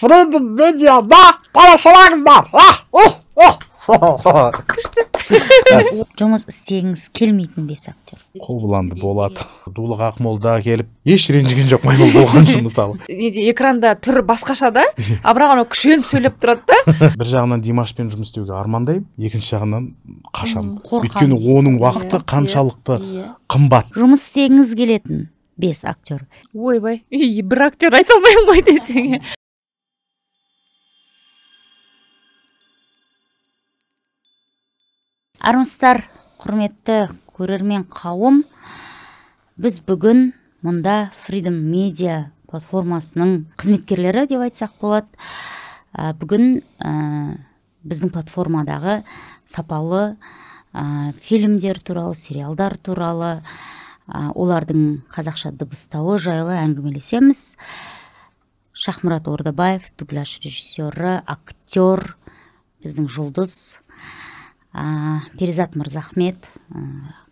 Freedom Media'da тамашалаңыздар. Жұмыс істегіңіз келмейтін 5 актер. Қобыланды болады. Дулық Ақмолда келіп, еш ренжіген жоқ маймыл болған үшін мысалы. Экранда түрі басқаша да, бірақ анау күшеніп сөйлеп тұрады да. Бір жағынан Димашпен жұмыс істеуге армандаймын, екінші жағынан қашамын. Өйткені оның уақыты қаншалықты қымбат. Жұмыс істегіңіз келетін 5 актер. Ойбай, бір актер айта алмаймын ғой десең. Армысыздар, құрметті көрермен қауым. Біз бүгін мұнда Freedom Media платформасының қызметкерлері деп айтсақ болады. Бүгін біздің платформадағы сапалы фильмдер туралы, сериалдар туралы, олардың қазақша дыбыстауы жайлы әңгімелесеміз. Шахмұрат Ордабаев, дубляж режиссері, актер, біздің жұлдыз. Перизат Мырзахмет,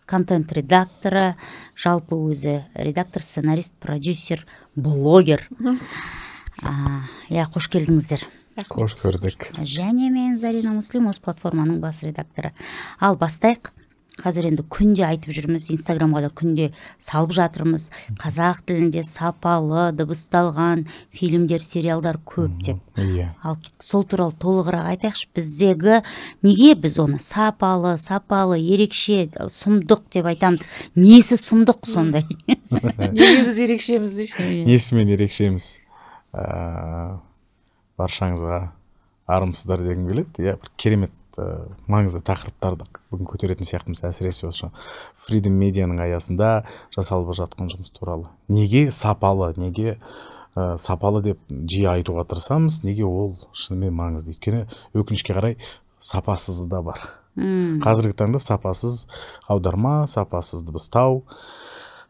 контент-редакторы, жалпы өзі редактор, сценарист, продюсер, блогер. Қош келдіңіздер. Қош көрдік. Және мен Зарина Муслим, осы платформаның бас редакторы. Ал бастайық. Қазір енді күнде айтып жүрміз, инстаграмға да күнде салып жатырмыз. Қазақ тілінде сапалы, дыбысталған фильмдер, сериалдар көп деп. Ал сол туралы толығырақ айтайықшы, біздегі неге біз оны сапалы, ерекше, сұмдық деп айтамыз? Несі сұмдық сондай? Неге біз ерекшеміз дейші? Несімен ерекшеміз? Баршаңызға армысыздар дегім келеді. Бір керемет маңызды тақырыптарды бүгін көтеретін сияқтымыз, әсіресе осы Freedom Mediaның аясында жасалып жатқан жұмыс туралы. Неге сапалы деп жиі айтуға тырысамыз, неге ол шынымен маңызды? Өйткені өкінішке қарай сапасызы да бар. Қазіргі таңда сапасыз аударма, сапасыз дыбыстау,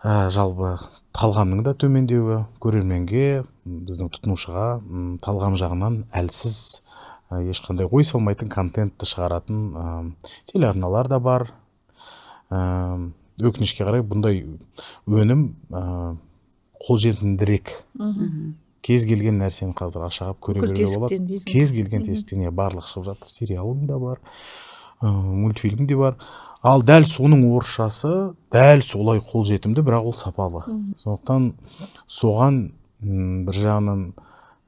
жалпы талғамның да төмендеуі, көрерменге, біздің тұтынушыға талғам жағынан әлсіз, ешқандай ой салмайтын контентті шығаратын телеарналар да бар. Өкінішке қарай бұндай өнім қолжетімдірек. Кез келген нәрсені қазір ашығап көре беруге болады. Кез келген тесіктен барлық шығып жатыр. Сериалым да бар, мультфильм де бар. Ал дәл соның орысшасы дәл солай қолжетімді, бірақ ол сапалы. Сондықтан соған бір жағынан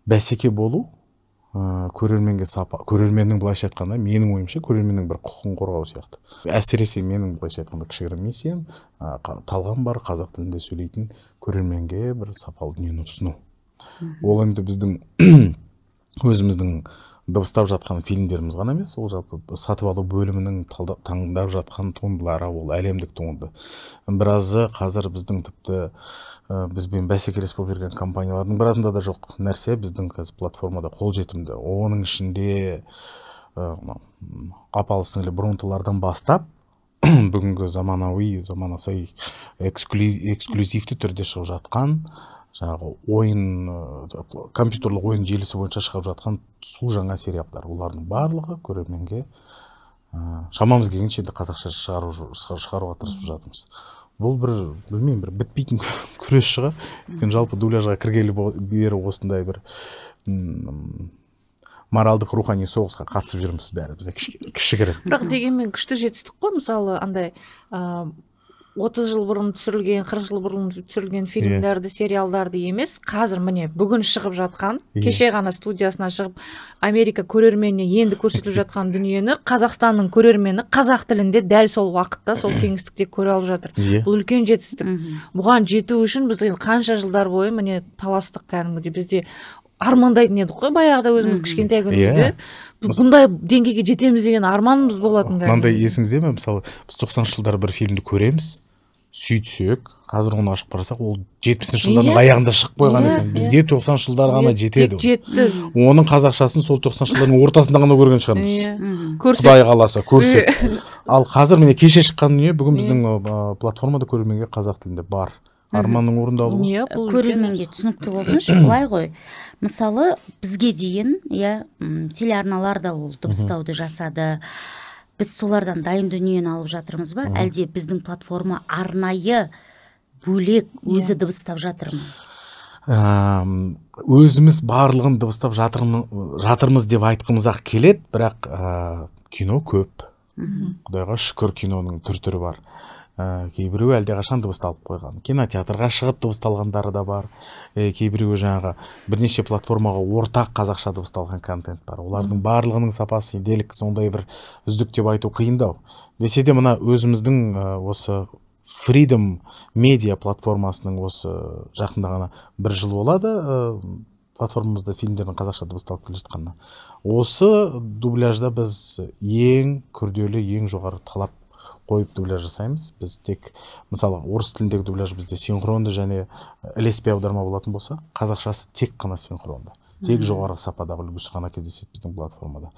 бәсеке болу, көрерменге сапа, көрерменнің былайша айтқанда, менің ойымша көрерменнің бір құқығын қорғау сияқты. Әсіресе менің былайша айтқанда кішігірім миссиям, талғам бар қазақ тілінде сөйлейтін көрерменге бір сапалы дүниені ұсыну. Ол енді біздің өзіміздің дыбыстап жатқан фильмдеріміз ғана емес, ол жалпы сатып алу бөлімінің таңдап жатқан туындылары, ол әлемдік туынды. Біразы қазір біздің тіпті бізбен бәсекелес болып жүрген компаниялардың біразында да жоқ нәрсе біздің қазір платформада қолжетімді. Оның ішінде апалы-сіңлі бронтылардан бастап бүгінгі заманасай эксклюзивті түрде шығып жатқан, жаңағы компьютерлік ойын желісі бойынша шығып жатқан су жаңа сериалдар, олардың барлығы көрерменге шамамыз келгенше енді қазақша шығаруға тырысып жатырмыз. Бұл білмеймін, бір бітпейтін күрес шығар. Жалпы дубляжға кіргелі бері осындай бір моральдық рухани соғысқа қатысып жүрміз бәрі бізде кішігірім. Бірақ дегенмен күшті жетістік қой, мысалы андай 30 жыл бұрын түсірілген, 40 жыл бұрын түсірілген фильмдерді, сериалдарды емес, қазір міне бүгін шығып жатқан, кеше ғана студиясына шығып, Америка көрерменіне енді көрсетіліп жатқан дүниені Қазақстанның көрермені қазақ тілінде дәл сол уақытта, сол кеңістікте көре алып жатыр. Бұл үлкен жетістік. Бұған жету үшін біз қанша жылдар бойы міне таластық кәдімгідей, бізде армандайтын едік қой, баяғыда өзіміз кішкентай күнімізде. Бұндай деңгейге жетеміз деген арманымыз болатын. Мынандай есіңізде ме, мысалы, біз 90-шы жылдары бір фильмді көреміз, сөйтсек, қазір оны ашып қарасақ, ол 70-ші жылдардың аяғында шығып қойған екен. Бізге 90-шы жылдар ғана жетеді. Оның қазақшасын сол 90-шы жылдардың ортасында ғана көрген шығармыз. Құдай қаласа, көрсек. Ал қазір міне кеше шыққан дүние бүгін біздің платформада көрерменге қазақ тілінде бар. Арманның орындалуы. Көрерменге түсінікті болсыншы, былай ғой. Мысалы, бізге дейін, телеарналар да ол дыбыстауды жасады. Біз солардан дайын дүниені алып жатырмыз ба? Әлде біздің платформа арнайы бөлек өзі дыбыстап жатыр ма? өзіміз барлығын дыбыстап жатырмыз деп айтқымыз ақ келеді, бірақ кино көп. Құдайға шүкір, киноның түрі бар. Кейбіреуі әлдеқашан дыбысталып қойған. Кинотеатрға шығып дыбысталғандары да бар. Кейбіреуі жаңағы бірнеше платформаға ортақ қазақша дыбысталған контент бар. Олардың барлығының сапасы иделік, сондай бір үздік деп айту қиындау. Десе де мына өзіміздің осы Freedom Media платформасының осы жақында ғана 1 жыл болады платформамызда фильмдердің қазақша дыбысталып келе жатқанына. Осы дубляжда біз ең күрделі, ең жоғары талап қойып дубляж жасаймыз. Біз тек мысалы орыс тіліндегі дубляж бізде синхронды және ілеспе аударма болатын болса, қазақшасы тек қана синхронды. Тек жоғары сападағы үлгісі ғана кездеседі біздің платформада.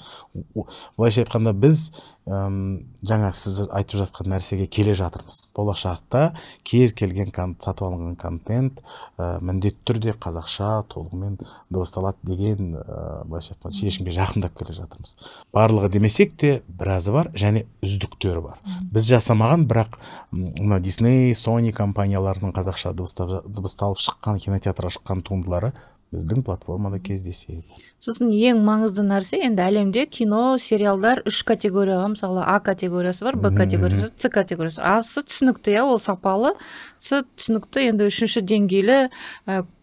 Былайша айтқанда біз жаңа сіз айтып жатқан нәрсеге келе жатырмыз. Болашақта кез келген сатып алынған контент міндетті түрде қазақша толығымен дыбысталады деген былайша айтқанда шешімге жақындап келе жатырмыз. Барлығы демесек те біразы бар және үздіктері бар. Біз жасамаған, бірақ мына Disney, Sony компанияларының қазақша дыбысталып шыққан, кинотеатрға шыққан туындылары біздің платформада кездеседі. Сосын ең маңызды нәрсе, енді әлемде кино, сериалдар 3 категорияға, мысалы А категориясы бар, Б категориясы, С категориясы. Асы түсінікті, ол сапалы, С түсінікті, енді 3-ші деңгейлі,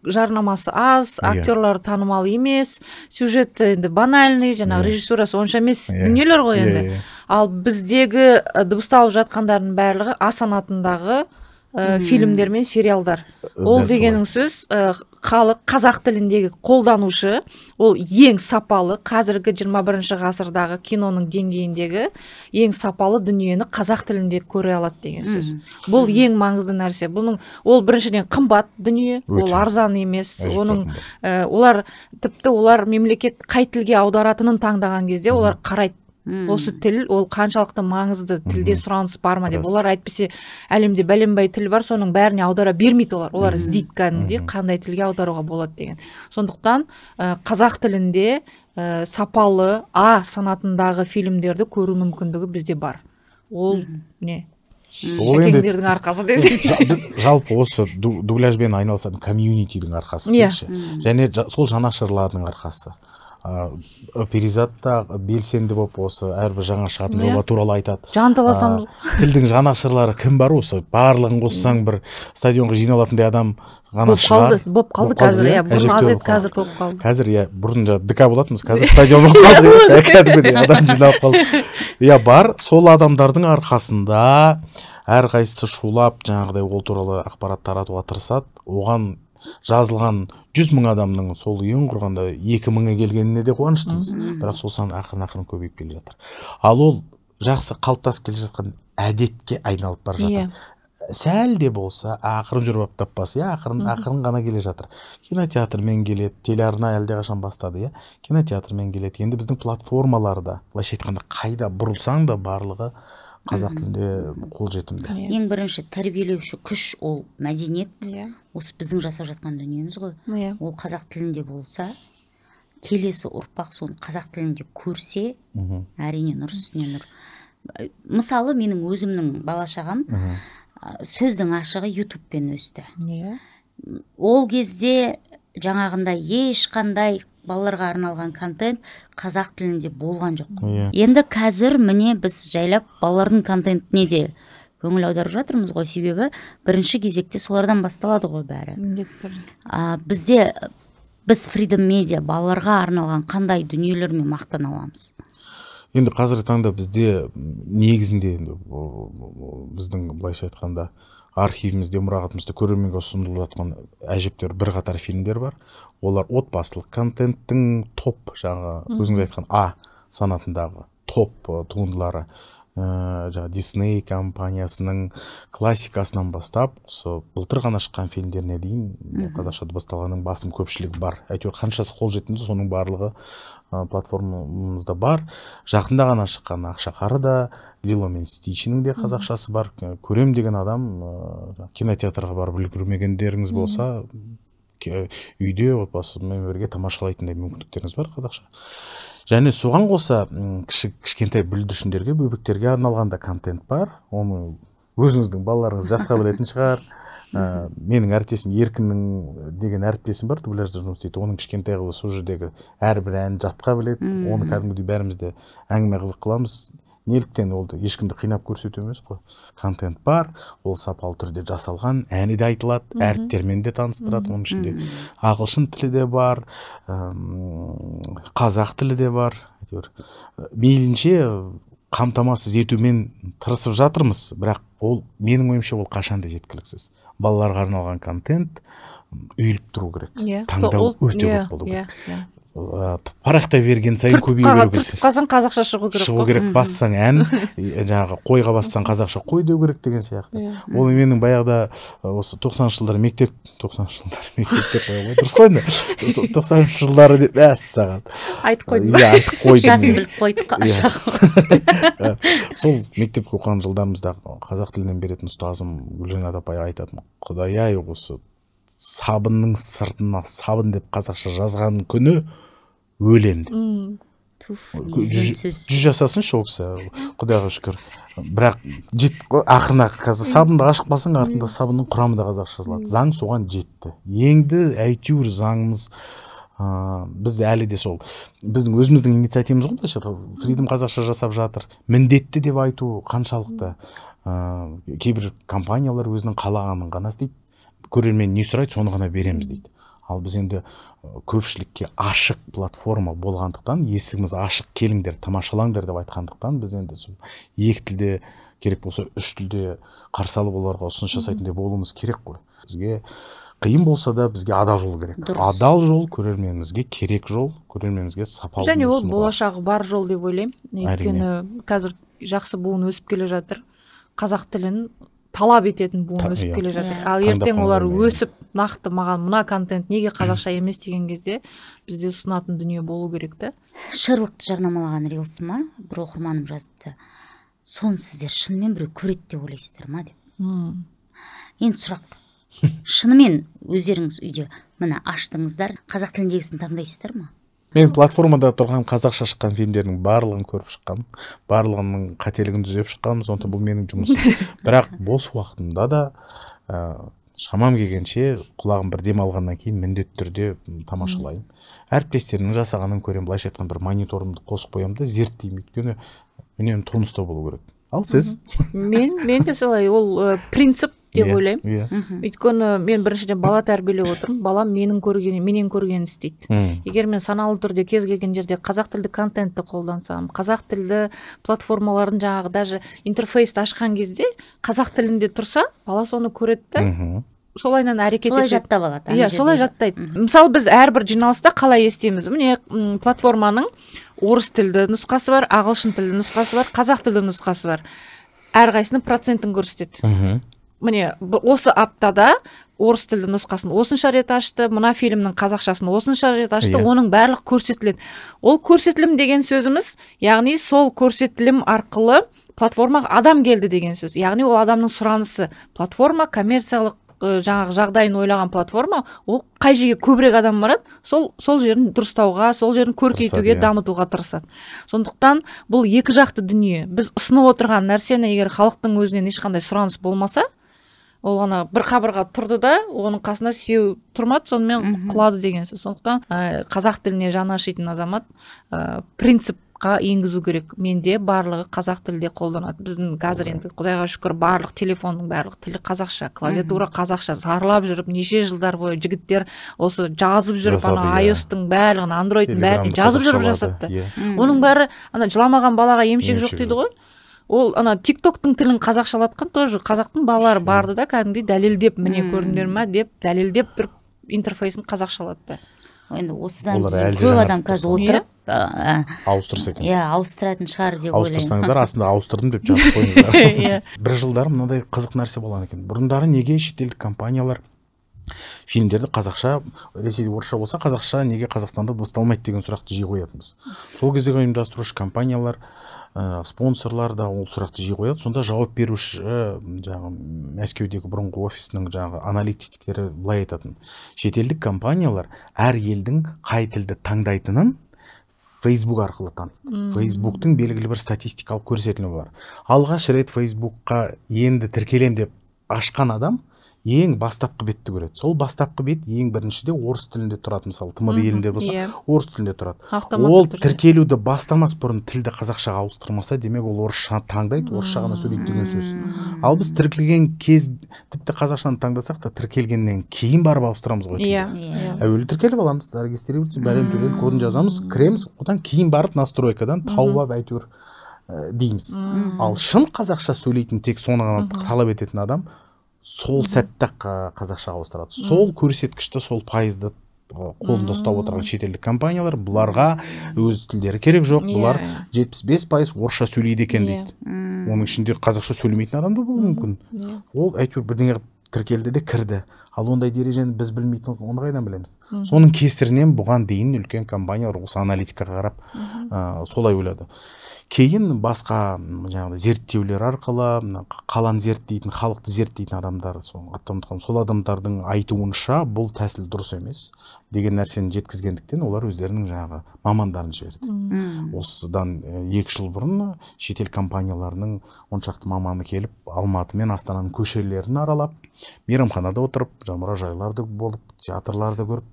жарнамасы аз, актерлары танымал емес, сюжеті енді банальный, жаңағы режиссурасы онша емес дүниелер ғой енді. Ал біздегі дыбысталып жатқандардың барлығы А санатындағы фильмдер мен сериалдар. Ол дегенің сөз, халық қазақ тіліндегі қолданушы, ол ең сапалы, қазіргі 21 ғасырдағы киноның деңгейіндегі ең сапалы дүниені қазақ тілінде көре алады деген сөз. Бұл ең маңызды нәрсе. Ол біріншіден қымбат дүние, ол арзан емес. Олар тіпті мемлекет қай тілге аударатынын таңдаған кезде олар қарайды. Осы тіл, ол қаншалықты маңызды, тілде сұраныс бар ма деп. Олар әйтпесе әлемде бәленбай тіл бар, соның бәріне аудара бермейді олар іздейді кәдімгідей қандай тілге аударуға болады деген. Сондықтан қазақ тілінде сапалы А санатындағы фильмдерді көру мүмкіндігі бізде бар. Ол не? Шәкеңдердің арқасы десек. Жалпы осы дубляжбен айналысатын комьюнитидің арқасы. Және сол жанашырлардың арқасы. Перизатта белсенді болып осы әрбір жаңа шығатын жоба туралы айтады. Жанталасамыз. Тілдің жанашырлары кім бар осы? Барлығын қоссаң бір стадионға жиналатындай адам ғана шығар. Боп қалды қазір, бұрын аз еді, қазір боп қалды. Қазір бұрын ДК болатынбыз, қазір стадион болып қалды. Кәдімгідей адам жиналып қалды. Бар, сол адамдардың арқасында әрқайсысы шулап жаңағыдай ол туралы ақпарат таратуға тырысады. Оған жазылған 100 мың адамның сол ең құрғанда 2000-ға келгеніне де қуаныштымыз. Бірақ сол сан ақырын көбейіп келе жатыр. Ал ол жақсы қалыптасып келе жатқан әдетке айналып бар жатыр. Сәл де болса, ақырын жүріп таппас, ақырын ғана келе жатыр. Кинотеатрмен келеді, телеарна әлдеқашан бастады, кинотеатрмен келеді. Енді біздің платформаларда, былайша айтқанда қайда бұрылсаң да барлығы қазақ тілінде қолжетімді. Ең бірінші тәрбиелеуші күш ол мәдениет. Осы біздің жасап жатқан дүниеміз ғой. Ол қазақ тілінде болса, келесі ұрпақ соны қазақ тілінде көрсе, әрине нұр үстіне нұр. Мысалы, менің өзімнің бала-шағам сөздің ашығы ютубпен өсті. Ол кезде жаңағындай ешқандай балаларға арналған контент қазақ тілінде болған жоқ. Енді қазір міне біз жайлап балалардың контентіне де көңіл аударып жатырмыз ғой, себебі бірінші кезекте солардан басталады ғой бәрі. Біз Freedom Media балаларға арналған қандай дүниелермен мақтана аламыз? Енді қазіргі таңда бізде негізінде біздің былайша айтқанда архивімізде, мұрағатымызда көрерменге ұсынылып жатқан әжептәуір бірқатар фильмдер бар. Олар отбасылық контенттің топ, жаңағы өзіңіз айтқан А санатындағы топ туындылары. Disney компаниясының классикасынан бастап, былтыр ғана шыққан фильмдеріне дейін қазақша дыбысталғанның басым көпшілігі бар. Әйтеуір қаншасы қолжетімді, соның барлығы платформамызда бар. Жақында ғана шыққан Ақшақары да, Лило мен Стичінің де қазақшасы бар. Көрем деген адам кинотеатрға барып үлгермегендеріңіз болса, үйде отбасымен бірге тамашалайтындай мүмкіндіктеріңіз бар қазақша. Және соған қоса кішкентай бүлдіршіндерге, бөбектерге арналған да контент бар. Оны өзіңіздің балаларыңыз жатқа білетін шығар. менің әріптесім Еркіннің деген әріптесім бар, дубляжда жұмыс істейді. Оның кішкентай қызы сол жердегі әрбір әнін жатқа біледі. Оны кәдімгідей бәріміз де әңгіме қызық қыламыз. Неліктен ол ешкімді қинап көрсету емес қой. Контент бар, ол сапалы түрде жасалған, әні де айтылады, әріптермен де таныстырады. Оның ішінде ағылшын тілі де бар, қазақ тілі де бар. Мейлінше қамтамасыз етумен тырысып жатырмыз, бірақ ол менің ойымша ол қашанда жеткіліксіз. Балаларға арналған контент үйіліп тұру керек. Таңдау өте көп болу керек. Парақтай берген сайын көбейе беру керек. Тұрып қалсаң қазақша шығу керек. Шығу керек, бассаң ән, жаңағы қойға бассаң қазақша қой деу керек деген сияқты. Ол менің баяғыда осы 90-шы жылдары мектепте қоя ғой. Дұрыс қой енді. 90-шы жылдары деп саған. Айтып қойдым. Иә, айтып қойдым. Жасын біліп қойдық. Сол мектепке оқыған жылдарымызда қазақ тілінен беретін ұстазым Гүлжанат апай айтатын: "Құдай-ай, осы сабынның сыртына сабын деп қазақша жазған күні өлем" жүз жасасыншы ол кісі, құдайға шүкір. Бірақ ақырына қазір сабынды ашып қалсаң, артында сабынның құрамы да қазақша жазылады. Заң соған жетті. Енді әйтеуір заңымыз, біз әлі де сол біздің өзіміздің инициативамыз ғой, былайша Freedom қазақша жасап жатыр. Міндетті деп айту қаншалықты. Кейбір компаниялар өзінің қалағанын ғана істейді. Көрермен не сұрайды, соны ғана береміз дейді. Ал біз енді көпшілікке ашық платформа болғандықтан, есігіміз ашық, келіңдер, тамашалаңдар деп айтқандықтан, біз енді сол екі тілде, керек болса үш тілде қарсы алып оларға ұсыныс жасайтындай болуымыз керек қой. Бізге қиын болса да бізге адал жол керек. Адал жол көрерменімізге керек жол, көрерменімізге сапалы. Және ол болашағы бар жол деп ойлаймын. Өйткені қазір жақсы буын өсіп келе жатыр. Қазақ тілін талап ететін буын өсіп келе жатыр. Ал ертең олар өсіп нақты маған мына контент неге қазақша емес деген кезде бізде ұсынатын дүние болу керек та. Шерлокты жарнамалаған рилсы ма? Бір оқырманым жазыпты. Соны сіздер шынымен біреу көреді деп ойлайсыздар ма деп. Енді сұрақ. Шынымен өздеріңіз үйде мына аштыңыздар, қазақ тіліндегісін таңдайсыздар ма? Мен платформада тұрған қазақша шыққан фильмдердің барлығын көріп шыққам, барлығының қателігін түзеп шыққанмын, сондықтан бұл менің жұмысым. Бірақ бос уақытымда да шамам келгенше құлағым бір дем алғаннан кейін міндетті түрде тамашалаймын. Әріптестерінің жасағанын көремін, былайша айтқан бір мониторымды қосып қоямын да зерттеймін, өйткені үнемі тонуста болу керек. Ал сіз? Мен де солай, ол принцип деп ойлаймын. Өйткені мен біріншіден бала тәрбиелеп отырмын. Балам менен көргенін істейді. Егер мен саналы түрде кез келген жерде қазақ тілді контентті қолдансам, қазақ тілді платформалардың жаңағы даже интерфейсті ашқан кезде қазақ тілінде тұрса, бала соны көреді да. Солайынан әрекет етеді. Солай жаттап алады. Иә, солай жаттайды. Мысалы, біз әрбір жиналыста қалай естиміз? Міне платформаның орыс тілді нұсқасы бар, ағылшын тілді нұсқасы бар, қазақ тілді нұсқасы бар. Әрқайсының процентін көрсетеді. Міне осы аптада орыс тілді нұсқасын осынша рет ашты, мына фильмнің қазақшасын осынша рет ашты, оның барлық көрсетіледі. Ол көрсетілім деген сөзіміз, яғни сол көрсетілім арқылы платформаға адам келді деген сөз. Яғни ол адамның сұранысы. Платформа коммерциялық жаңағы жағдайын ойлаған платформа, ол қай жерге көбірек адам барады, сол жерін дұрыстауға, сол жерін көркейтуге, дамытуға тырысады. Сондықтан бұл екі жақты дүние. Біз ұсынып отырған нәрсені егер халықтың өзінен ешқандай сұраныс болмаса, ол ғана бір қабырға тұрды да, оның қасына сүйеу тұрмады, сонымен құлады деген сөз. Сондықтан қазақ тіліне жаны ашитын азамат принципқа енгізу керек. Менде барлығы қазақ тілде қолданады. Біздің қазір енді құдайға шүкір барлық телефонның барлық тілі қазақша, клавиатура қазақша, зарлап жүріп неше жылдар бойы жігіттер осы жазып жүріп, iOS-тың барлығын, Android-тың бәрін жазып жүріп жасатты. Оның бәрі жыламаған балаға емшек жоқ дейді ғой. Ол TikTok-тың тілін қазақшалатқан тоже қазақтың балалары барды да, кәдімгідей дәлелдеп, міне көрдіңдер ме деп дәлелдеп тұрып интерфейсін қазақшалатты. Енді осыдан көп адам қазір отырып ауыстырса екен. Иә, ауыстыратын шығар деп ойлаймын. Ауыстырсаңыздар, астында ауыстырдым деп жазып қойыңыздар. Бір жылдары мынадай қызық нәрсе болған екен. Бұрындары неге шетелдік компаниялар фильмдерді қазақша, Ресейде орысша болса, қазақша неге Қазақстанда дыбысталмайды деген сұрақты жиі қоятынбыз. Сол кездегі ұйымдастырушы компаниялар, спонсорлар да ол сұрақты жиі қояды. Сонда жауап беруші жаңағы Мәскеудегі бұрынғы офисінің жаңағы аналитиктері былай айтатын: шетелдік компаниялар әр елдің қай тілді таңдайтынын Facebook арқылы таниды. Facebooktың белгілі бір статистикалық көрсетілімі бар. Алғаш рет Facebookқа енді тіркелем деп ашқан адам ең бастапқы бетті көреді. Сол бастапқы бет ең біріншіде орыс тілінде тұрады. Мысалы тмд елінде болса орыс тілінде тұрады. Ол тіркелуді бастамас бұрын тілді қазақшаға ауыстырмаса, демек ол орысша таңдайды, орысша ғана сөйлейді деген сөз. Ал біз тіркелген кез тіпті қазақшаны таңдасақ та тіркелгеннен кейін барып ауыстырамыз ғой. Әуелі тіркеліп аламыз, зарегистрироваться, бәрін төлеп, кодын жазамыз, кіреміз, одан кейін барып настройкадан тауып алып әйтеуір дейміз. Ал шын қазақша сөйлейтін, тек соны ғана талап ететін адам сол сәтте-ақ қазақшаға ауыстырады. Сол көрсеткішті, сол пайызды қолында ұстап отырған шетелдік компаниялар, бұларға өз тілдері керек жоқ, бұлар 75% орысша сөйлейді екен дейді. Оның ішінде қазақша сөйлемейтін адам да болуы мүмкін. Ол әйтеуір бірдеңе тіркелді де кірді. Ал ондай дережені біз білмейтін, оны қайдан білеміз? Соның кесірінен бұған дейін үлкен компаниялар осы аналитикаға қарап солай ойлады. Кейін басқа жаңағы зерттеулер арқылы қаланы зерттейтін, халықты зерттейтін адамдар, сол адамдардың айтуынша бұл тәсіл дұрыс емес деген нәрсені жеткізгендіктен олар өздерінің жаңағы мамандарын жіберді. Осыдан 2 жыл бұрын шетел компанияларының 10 шақты маманы келіп, Алматы мен Астананың көшелерін аралап, мейрамханада отырып, мұражайларды болып, театрларды көріп,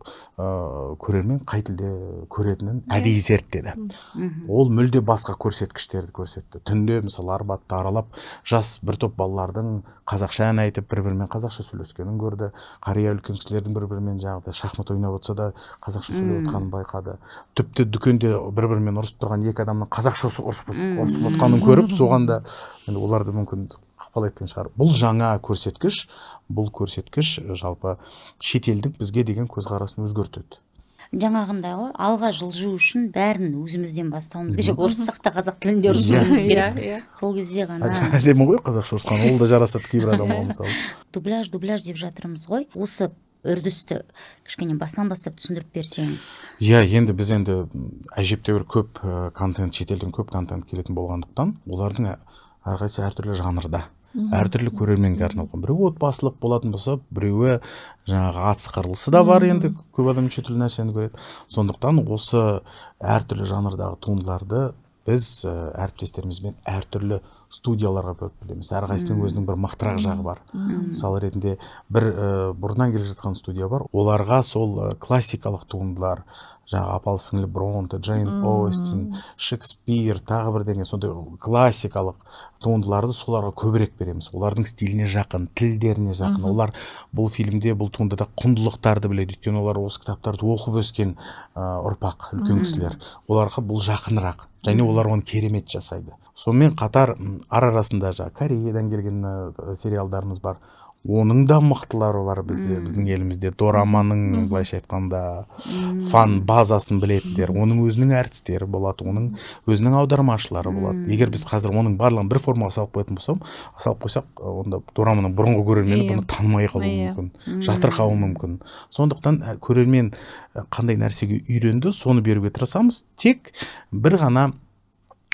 көрермен қай тілде көретінін әдейі зерттеді. Ол мүлде басқа көрсеткіштерді көрсетті. Түнде мысалы Арбатты аралап, жас бір топ балалардың қазақша ән айтып, бір-бірімен қазақша сөйлескенін көрді. Қария үлкен кісілердің бір-бірімен жаңағыдай шахмат ойнап отса да қазақша сөйлеп отқанын байқады. Тіпті дүкенде бір-бірімен ұрысып тұрған 2 адамның қазақша ұрысып отқанын көріп, соған да оларды мүмкін ықпал еткен шығар. Бұл жаңа көрсеткіш, жалпы шетелдік бізге деген көзқарасын өзгертеді. Жаңағындай ғой, алға жылжу үшін бәрін өзімізден бастауымыз керек. Орыссақ та қазақ тілінде ұрысуымыз керек. Сол кезде ғана. Әдемі ғой қазақша ұрысқан, ол да жарасады кейбір адамға мысалы. Дубляж деп жатырмыз ғой. Осы үрдісті кішкене басынан бастап түсіндіріп берсеңіз. Енді біз әжептәуір көп контент, шетелден көп контент келетін болғандықтан, олардың әрқайсысы әртүрлі жанрда. Әртүрлі көрерменге арналған. Біреуі отбасылық болатын болса, біреуі жаңағы атыс қырылысы да бар, енді көп адам неше түрлі нәрсені көреді. Сондықтан осы әртүрлі жанрдағы туындыларды біз әріптестерімізбен әртүрлі студияларға бөліп білеміз. Әрқайсының өзінің бір мықтырақ жағы бар. Мысалы ретінде бір бұрыннан келе жатқан студия бар. Оларға сол классикалық туындылар, жаңағы апалы сіңлі Бронте, Джейн Остин, Шекспир, тағы бір деген сондай классикалық туындыларды соларға көбірек береміз. Олардың стиліне жақын, тілдеріне жақын. Олар бұл фильмде, бұл туындыда құндылықтарды біледі. Өйткені олар осы кітаптарды оқып өскен ұрпақ, үлкен кісілер. Оларға бұл жақынырақ. Және олар оны керемет жасайды. Сонымен қатар арасында Кореядан келген сериалдарымыз бар. Оның да мықтылары бар біздің елімізде. Дораманың былайша айтқанда фан базасын білетіндер, оның өзінің әртістері болады, оның өзінің аудармашылары болады. Егер біз қазір оның барлығын бір формаға салып қойсақ, онда дораманың бұрынғы көрермені бұны танымай қалуы мүмкін, жатырқауы мүмкін. Сондықтан көрермен қандай нәрсеге үйренді, соны беруге тырысамыз, тек бір ғана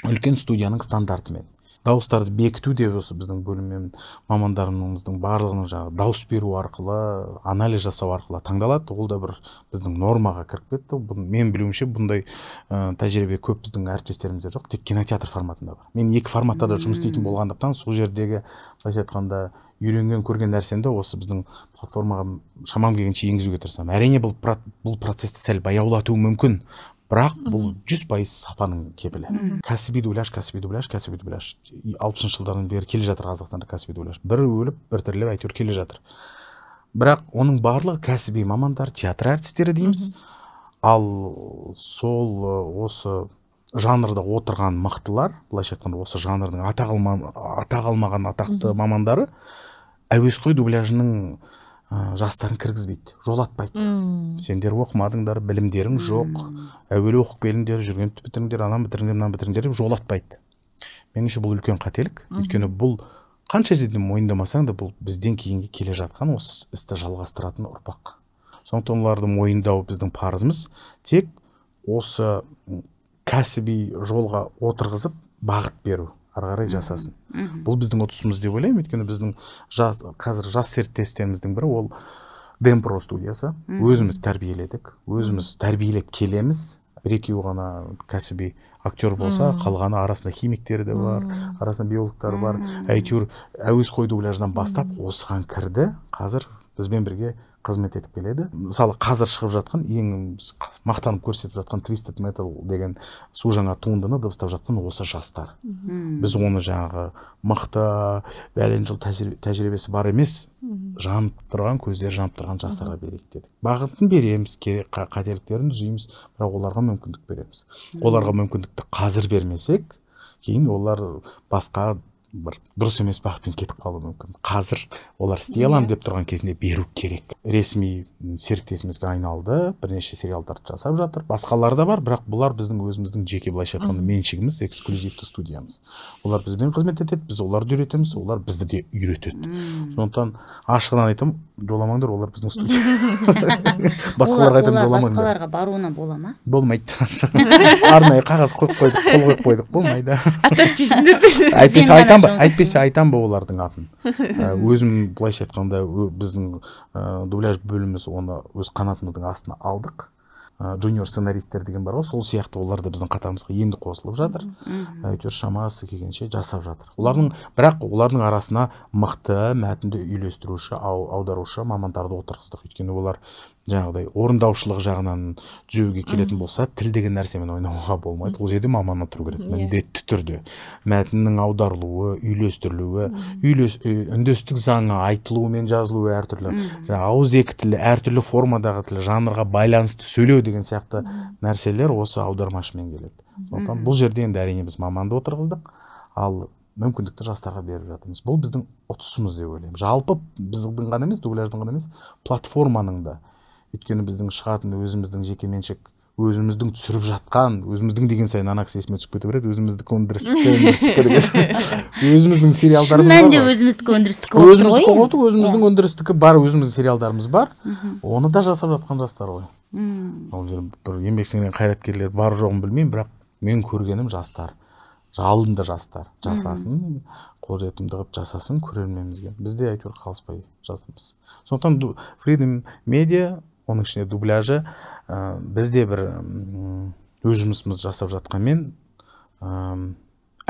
үлкен студияның стандартымен. Дауыстарды бекіту де осы біздің бөліммен мамандарымыздың барлығының жаңағы дауыс беру арқылы, анализ жасау арқылы таңдалады. Ол да бір біздің нормаға кіріп кетті. Мен білуімше бұндай тәжірибе көп біздің әріптестерімізде жоқ, тек кинотеатр форматында бар. Мен 2 форматта да жұмыс істейтін болғандықтан, сол жердегі былайша айтқанда үйренген көрген нәрсемді осы біздің платформаға шамам келгенше енгізуге тырысамын. Әрине бұл процесті сәл баяулатуы мүмкін. Бірақ бұл 100% сапаның кепілі. Кәсіби дубляж. 60 жылдардан бері келе жатыр Қазақстанда кәсіби дубляж. Бірі өліп, бір тіріліп әйтеуір келе жатыр. Бірақ оның барлығы кәсіби мамандар, театр әртістері дейміз. Ал сол осы жанрда отырған мықтылар, былайша айтқанда осы жанрдың атағалмаған атақты мамандары әуесқой дубляжының жастарын кіргізбейді, жолатпайды. Сендер оқымадыңдар, білімдерің жоқ, әуелі оқып келіңдер, жүргенді бітіріңдер, анан бітіріңдер, мынаны бітіріңдер деп жолатпайды. Меніңше бұл үлкен қателік. Өйткені бұл қанша жерден мойындамасаң да, бұл бізден кейінге келе жатқан осы істі жалғастыратын ұрпақ. Сондықтан оларды мойындау біздің парызымыз. Тек осы кәсіби жолға отырғызып бағыт беру, ары қарай жасасын. Бұл біздің ұтысымыз деп ойлаймын. Өйткені біздің қазір жас серіктестеріміздің бірі ол Демпро студиясы. Өзіміз тәрбиеледік, өзіміз тәрбиелеп келеміз. бір екеуі ғана кәсіби актер болса, қалғаны арасында химиктері де бар, арасында биологтар бар. Әйтеуір әуесқой дубляждан бастап осыған кірді, қазір бізбен бірге қызмет етіп келеді. Мысалы, қазір шығып жатқан, ең мақтанып көрсетіп жатқан Twisted Metal деген су жаңа туындыны дыбыстап жатқан осы жастар. Біз оны жаңағы мықты, бәлен жыл тәжірибесі бар емес, жанып тұрған, көздері жанып тұрған жастарға берейік дедік. Бағытын береміз, қателіктерін түзейміз, бірақ оларға мүмкіндік береміз. Оларға мүмкіндікті қазір бермесек, кейін олар басқа бір дұрыс емес бағытпен кетіп қалуы мүмкін. Қазір олар істей аламын деп тұрған кезінде беру керек. Ресми серіктесімізге айналды, бірнеше сериалдарды жасап жатыр. Басқалары да бар, бірақ бұлар біздің өзіміздің жеке, былайша айтқанда, меншігіміз, эксклюзивті студиямыз. Олар бізбен қызмет етеді, біз оларды үйретеміз, олар бізді де үйретеді. Сондықтан ашығынан айтамын, жоламаңдар, олар біздің студия. Басқаларға айтамын, жоламаңдар. Басқаларға баруына бола ма? Болмайды. Арнайы қағаз қойып қойдық, қол қойып қойдық, болмайды. Әйтпесе айтам ба олардың атын. Өзім былайша айтқанда біздің дубляж бөліміміз оны өз қанатымыздың астына алдық. Junior сценаристер деген бар ғой, сол сияқты олар да біздің қатарымызға енді қосылып жатыр. Әйтеуір шамасы келгенше жасап жатыр. Бірақ олардың арасына мықты мәтінді үйлестіруші, аударушы мамандарды отырғыздық. Өйткені олар жаңағыдай орындаушылық жағынан түзеуге келетін болса, тіл деген нәрсемен ойнауға болмайды. Ол жерде маман отыру керек, міндетті түрде. Мәтіннің аударылуы, үйлестірілуі, үндестік заңы айтылуы мен жазылуы әртүрлі, ауызекі тілі, әртүрлі формадағы тілі, жанрға байланысты сөйлеу деген сияқты нәрселер осы аудармашымен келеді. Сондықтан бұл жерде енді әрине біз маманды отырғыздық, ал мүмкіндікті жастарға беріп жатырмыз. Бұл біздің ұтысымыз деп ойлаймын. Жалпы біздің ғана емес, дубляждың ғана емес, платформаның да. Өйткені біздің шығатын өзіміздің жекеменшік, өзіміздің түсіріп жатқан, өзіміздің деген сайын ана кісі есіме түсіп кете береді, өзіміздікі өндірістікі өзіміздің сериалдарымыз бар. Шынымен де өздікі өндірістікі болып тұр ғой. Өзіміздің өндірістікі бар, өзіміздің сериалдарымыз бар. Оны да жасап жатқан жастар ғой. Ол жерде бір еңбек сіңірген қайраткерлер бар жоғын білмеймін, бірақ мен көргенім жастар. Жалынды жастар жасасын, қолжетімді қылып жасасын көрерменімізге. Біз де әйтеуір қалыспай жатырмыз. Сондықтан Freedom Media, оның ішінде дубляжы, бізде бір өз жұмысымыз жасап жатқанмен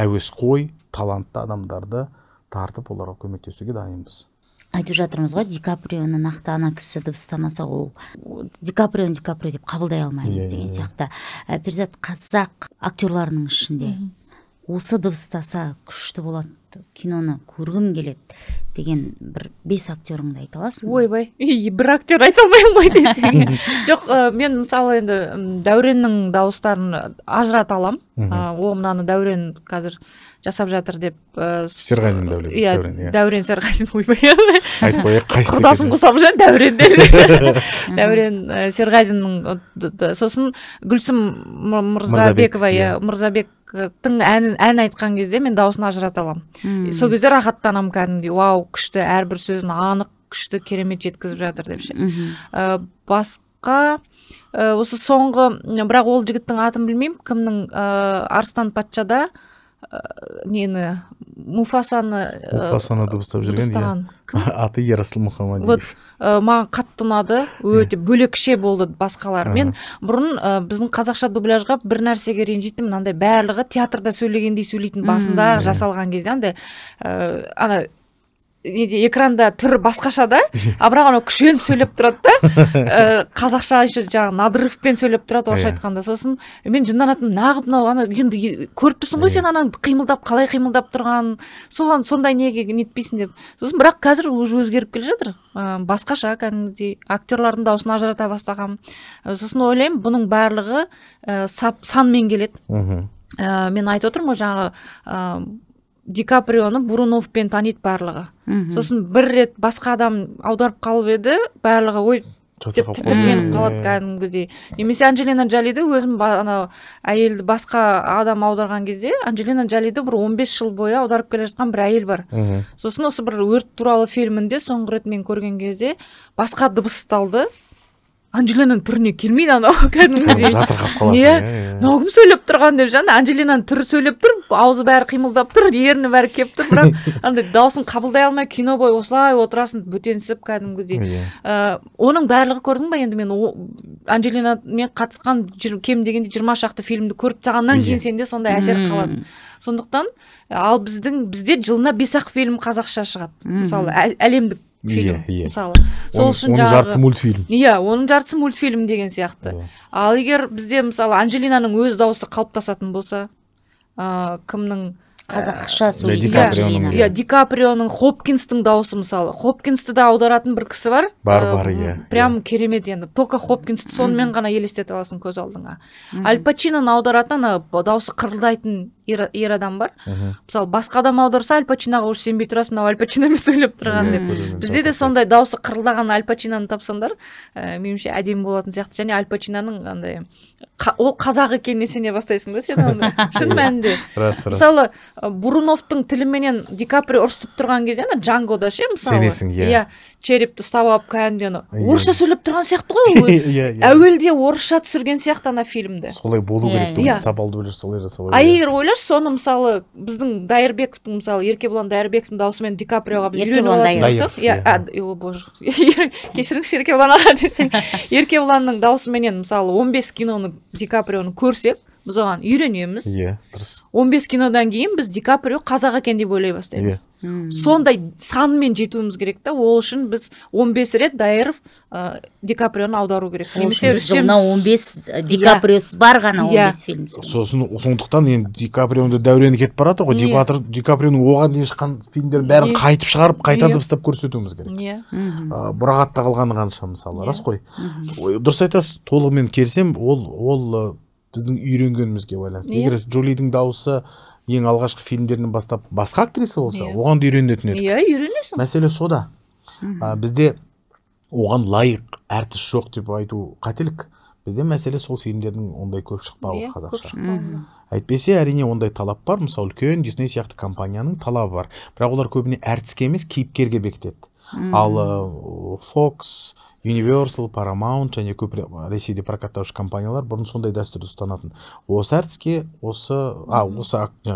әуесқой, талантты адамдарды тартып оларға көмектесуге дайынбыз. Айтып жатырмыз ғой, Ди Каприоны нақты ана кісі дыбыстамаса, ол Ди Каприо деп қабылдай алмаймыз деген сияқты. Перизат, қазақ актерларының ішінде осы дыбыстаса күшті болады, киноны көргім келеді деген бір 5 актеріңді айта аласың? Ойбай, бір актер айта алмаймын ғой десең. Жоқ, мен мысалы енді Дәуреннің дауыстарын ажырата аламын. О, мынаны Дәурен қазір жасап жатыр деп. Серғазин Дәурен. Дәурен Серғазин, ойбай. Айтып қояйық, қайсы құрдасым қосап жүр Дәурен деп. Дәурен Серғазиннің, сосын Гүлсім Мырзабектің ән айтқан кезде мен дауысын ажырата аламын. Сол кезде рахаттанамын кәдімгідей, вау, күшті, әрбір сөзін анық, күшті, керемет жеткізіп жатыр деп ше. Басқа осы соңғы, бірақ ол жігіттің атын білмеймін, кімнің Арыстан патшада нені Муфасаны дыбыстап жүрген, аты Ерасыл Мұхамадиев. Маған қатты ұнады, өте бөлекше болды басқалар. Мен бұрын біздің қазақша дубляжға бір нәрсеге ренжитім, мынандай барлығы театрда сөйлегендей сөйлейтін басында жасалған кезде, ана экранда түрі басқаша да, бірақ ана күшеніп сөйлеп тұрады да, қазақша еще жаңағы надрывпен сөйлеп тұрады, орысша айтқанда. Сосын мен жынданатым, нағып мынау, ана енді көріп тұрсың ғой сен анаң қалай қимылдап тұрған, соған сондай неге нетпейсің деп. Сосын бірақ қазір өзгеріп келе жатыр, басқаша кәдімгідей актерлардың дауысын ажырата бастаған. Сосын ойлаймын, бұның барлығы санмен келеді. Мен айтып отырмын ғой, жаңағы Ди Каприоны Буруновпен таниды барлығы. Сосын бір рет басқа адам аударып қалып еді, барлығы ой деп тітіркеніп қалады кәдімгідей. Немесе Анджелина Джолиді өзім әйелді басқа адам аударған кезде, Анджелина Джолиді бір 15 жыл бойы аударып келе жатқан бір әйел бар. Сосын осы бір өрт туралы фильмінде соңғы рет мен көрген кезде басқа дыбысталды. Анджелинаның түріне келмейді анау кәдімгідей жатырқап қаласың. мынау кім сөйлеп тұрған деп жаңа Анджелинаның түрі сөйлеп тұр, аузы бәрі қимылдап тұр, ерні бәрі келіп тұр, бірақ андай дауысын қабылдай алмай кино бойы осылай отырасың бөтенсіп кәдімгідей. Оның барлығы көрдің ба енді? Мен Анджелинамен қатысқан кем дегенде 20 шақты фильмді көріп тағаннан кейін сенде сондай әсер қалады. Сондықтан ал бізде жылына 5-ақ фильм қазақша шығады. Мысалы әлемдік фильм, мысалы. Сол үшін оның жартысы мультфильм. Оның жартысы мультфильм деген сияқты. Ал егер бізде мысалы Анджелинаның өз дауысы қалыптасатын болса, кімнің қазақша сөйлейді. Ди Каприоның, Хопкинстің дауысы мысалы. Хопкинсті да аударатын бір кісі бар. Прям керемет енді. Тока Хопкинсті сонымен ғана елестете аласың көз алдыңа. Аль Пачиноны аударатын дауысы қырылдайтын ер адам бар. Мысалы, басқа адам аударса, Аль Пачиноға уж сенбей тұрасың, мынау Аль Пачиномен сөйлеп тұрған деп. Бізде де сондай дауысы қырылдаған Аль Пачиноны тапсаңдар, меніңше әдемі болатын сияқты. Және Аль Пачиноның андай ол қазақ екеніне сене бастайсың да сен онда. Шын мәнінде. Мысалы, Буруновтың тіліменен Ди Каприо ұрсып тұрған кезде, Джангода ше, мысалы. Сенесің, черепті ұстап алып кәдімгідей орысша сөйлеп тұрған сияқты ғой ол. Әуелде орысша түсірген сияқты ана фильмді. Солай болу керек те, сапалды ойлар солай жасау. Егер ойлаш, соны мысалы біздің Дайырбековтың, мысалы Еркебұлан Дайырбековтың даусымен Ди Каприоға біз үйреніп алатын болсақ, о боже, кешіріңізші Еркебұлан аға десең, Еркебұланның даусыменен мысалы 15 киноны Ди Каприоны көрсек, біз оған үйренеміз. 15 кинодан кейін біз Ди Каприо қазақ екен деп ойлай бастаймыз. Сондай санымен жетуіміз керек та, ол үшін біз 15 рет Дайыров Ди Каприоны аудару керек. Жылына 15 Ди Каприосыз бар ғана 15 фильм. Сондықтан енді Ди Каприонды дәурені кетіп барады ғой. Ди Каприоның оған дейін шыққан фильмдерін бәрін қайтып шығарып, қайта дыбыстап көрсетуіміз керек. Бұрағатта қалғаны қанша мысалы, рас қой. Дұрыс айтасыз, толығымен келісем, ол біздің үйренгенімізге байланысты. Егер Джолидің дауысы ең алғашқы фильмдерінен бастап басқа актриса болса, оған да үйренетін едік. Үйренесің. Мәселе сода. Бізде оған лайық әртіс жоқ деп айту қателік. Бізде мәселе сол фильмдердің ондай көп шықпауы қазақша. Әйтпесе әрине ондай талап бар. Мысалы, үлкен Disney сияқты компанияның талабы бар. Бірақ олар көбіне әртіске емес, кейіпкерге бекітеді. Ал Fox, Universal, Paramount және көп Ресейде прокаттаушы компаниялар бұрын сондай дәстүрді ұстанатын. Осы әртіске, осы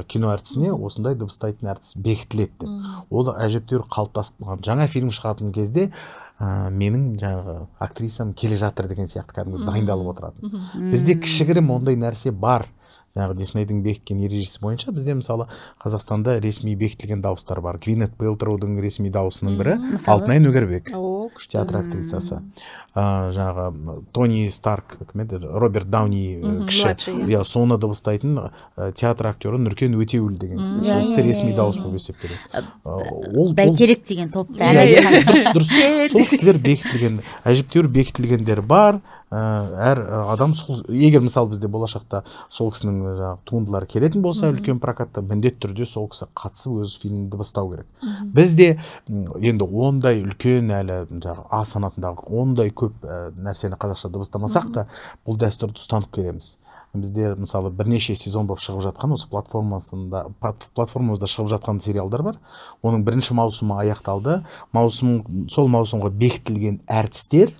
кино әртісіне осындай дыбыстайтын әртіс бекітіледі деп. Ол әжептәуір қалыптасып қалған. Жаңа фильм шығатын кезде менің жаңағы актрисам келе жатыр деген сияқты кәдімгі дайындалып отыратын. Бізде кішігірім ондай нәрсе бар. Жаңағы Диснейдің бекіткен ережесі бойынша бізде мысалы Қазақстанда ресми бекітілген дауыстар бар. Гвинет Пэлтроудың ресми дауысының бірі Алтынай Нөгербек, театр актрисасы. Жаңағы Тони Старк, Роберт Дауни кіші, соны дыбыстайтын театр актері Нұркен Өтеуіл деген кісі. Сол кісі ресми дауыс болып есептеледі. Бәйтерек деген топта. Дұрыс. Сол кісілер бекітілген, әжептәуір бекітілгендер бар. Әр адам егер мысалы бізде болашақта сол кісінің туындылары келетін болса, үлкен прокатта міндетті түрде сол кісі қатысып өз фильмді дыбыстау керек. Бізде енді ондай үлкен әлі А санатындағы ондай көп нәрсені қазақша дыбыстамасақ та, бұл дәстүрді ұстанып келеміз. Бізде мысалы бірнеше сезон болып шығып жатқан, осы платформамызда шығып жатқан сериалдар бар. Оның бірінші маусымы аяқталды. Сол маусымға бекітілген әртістер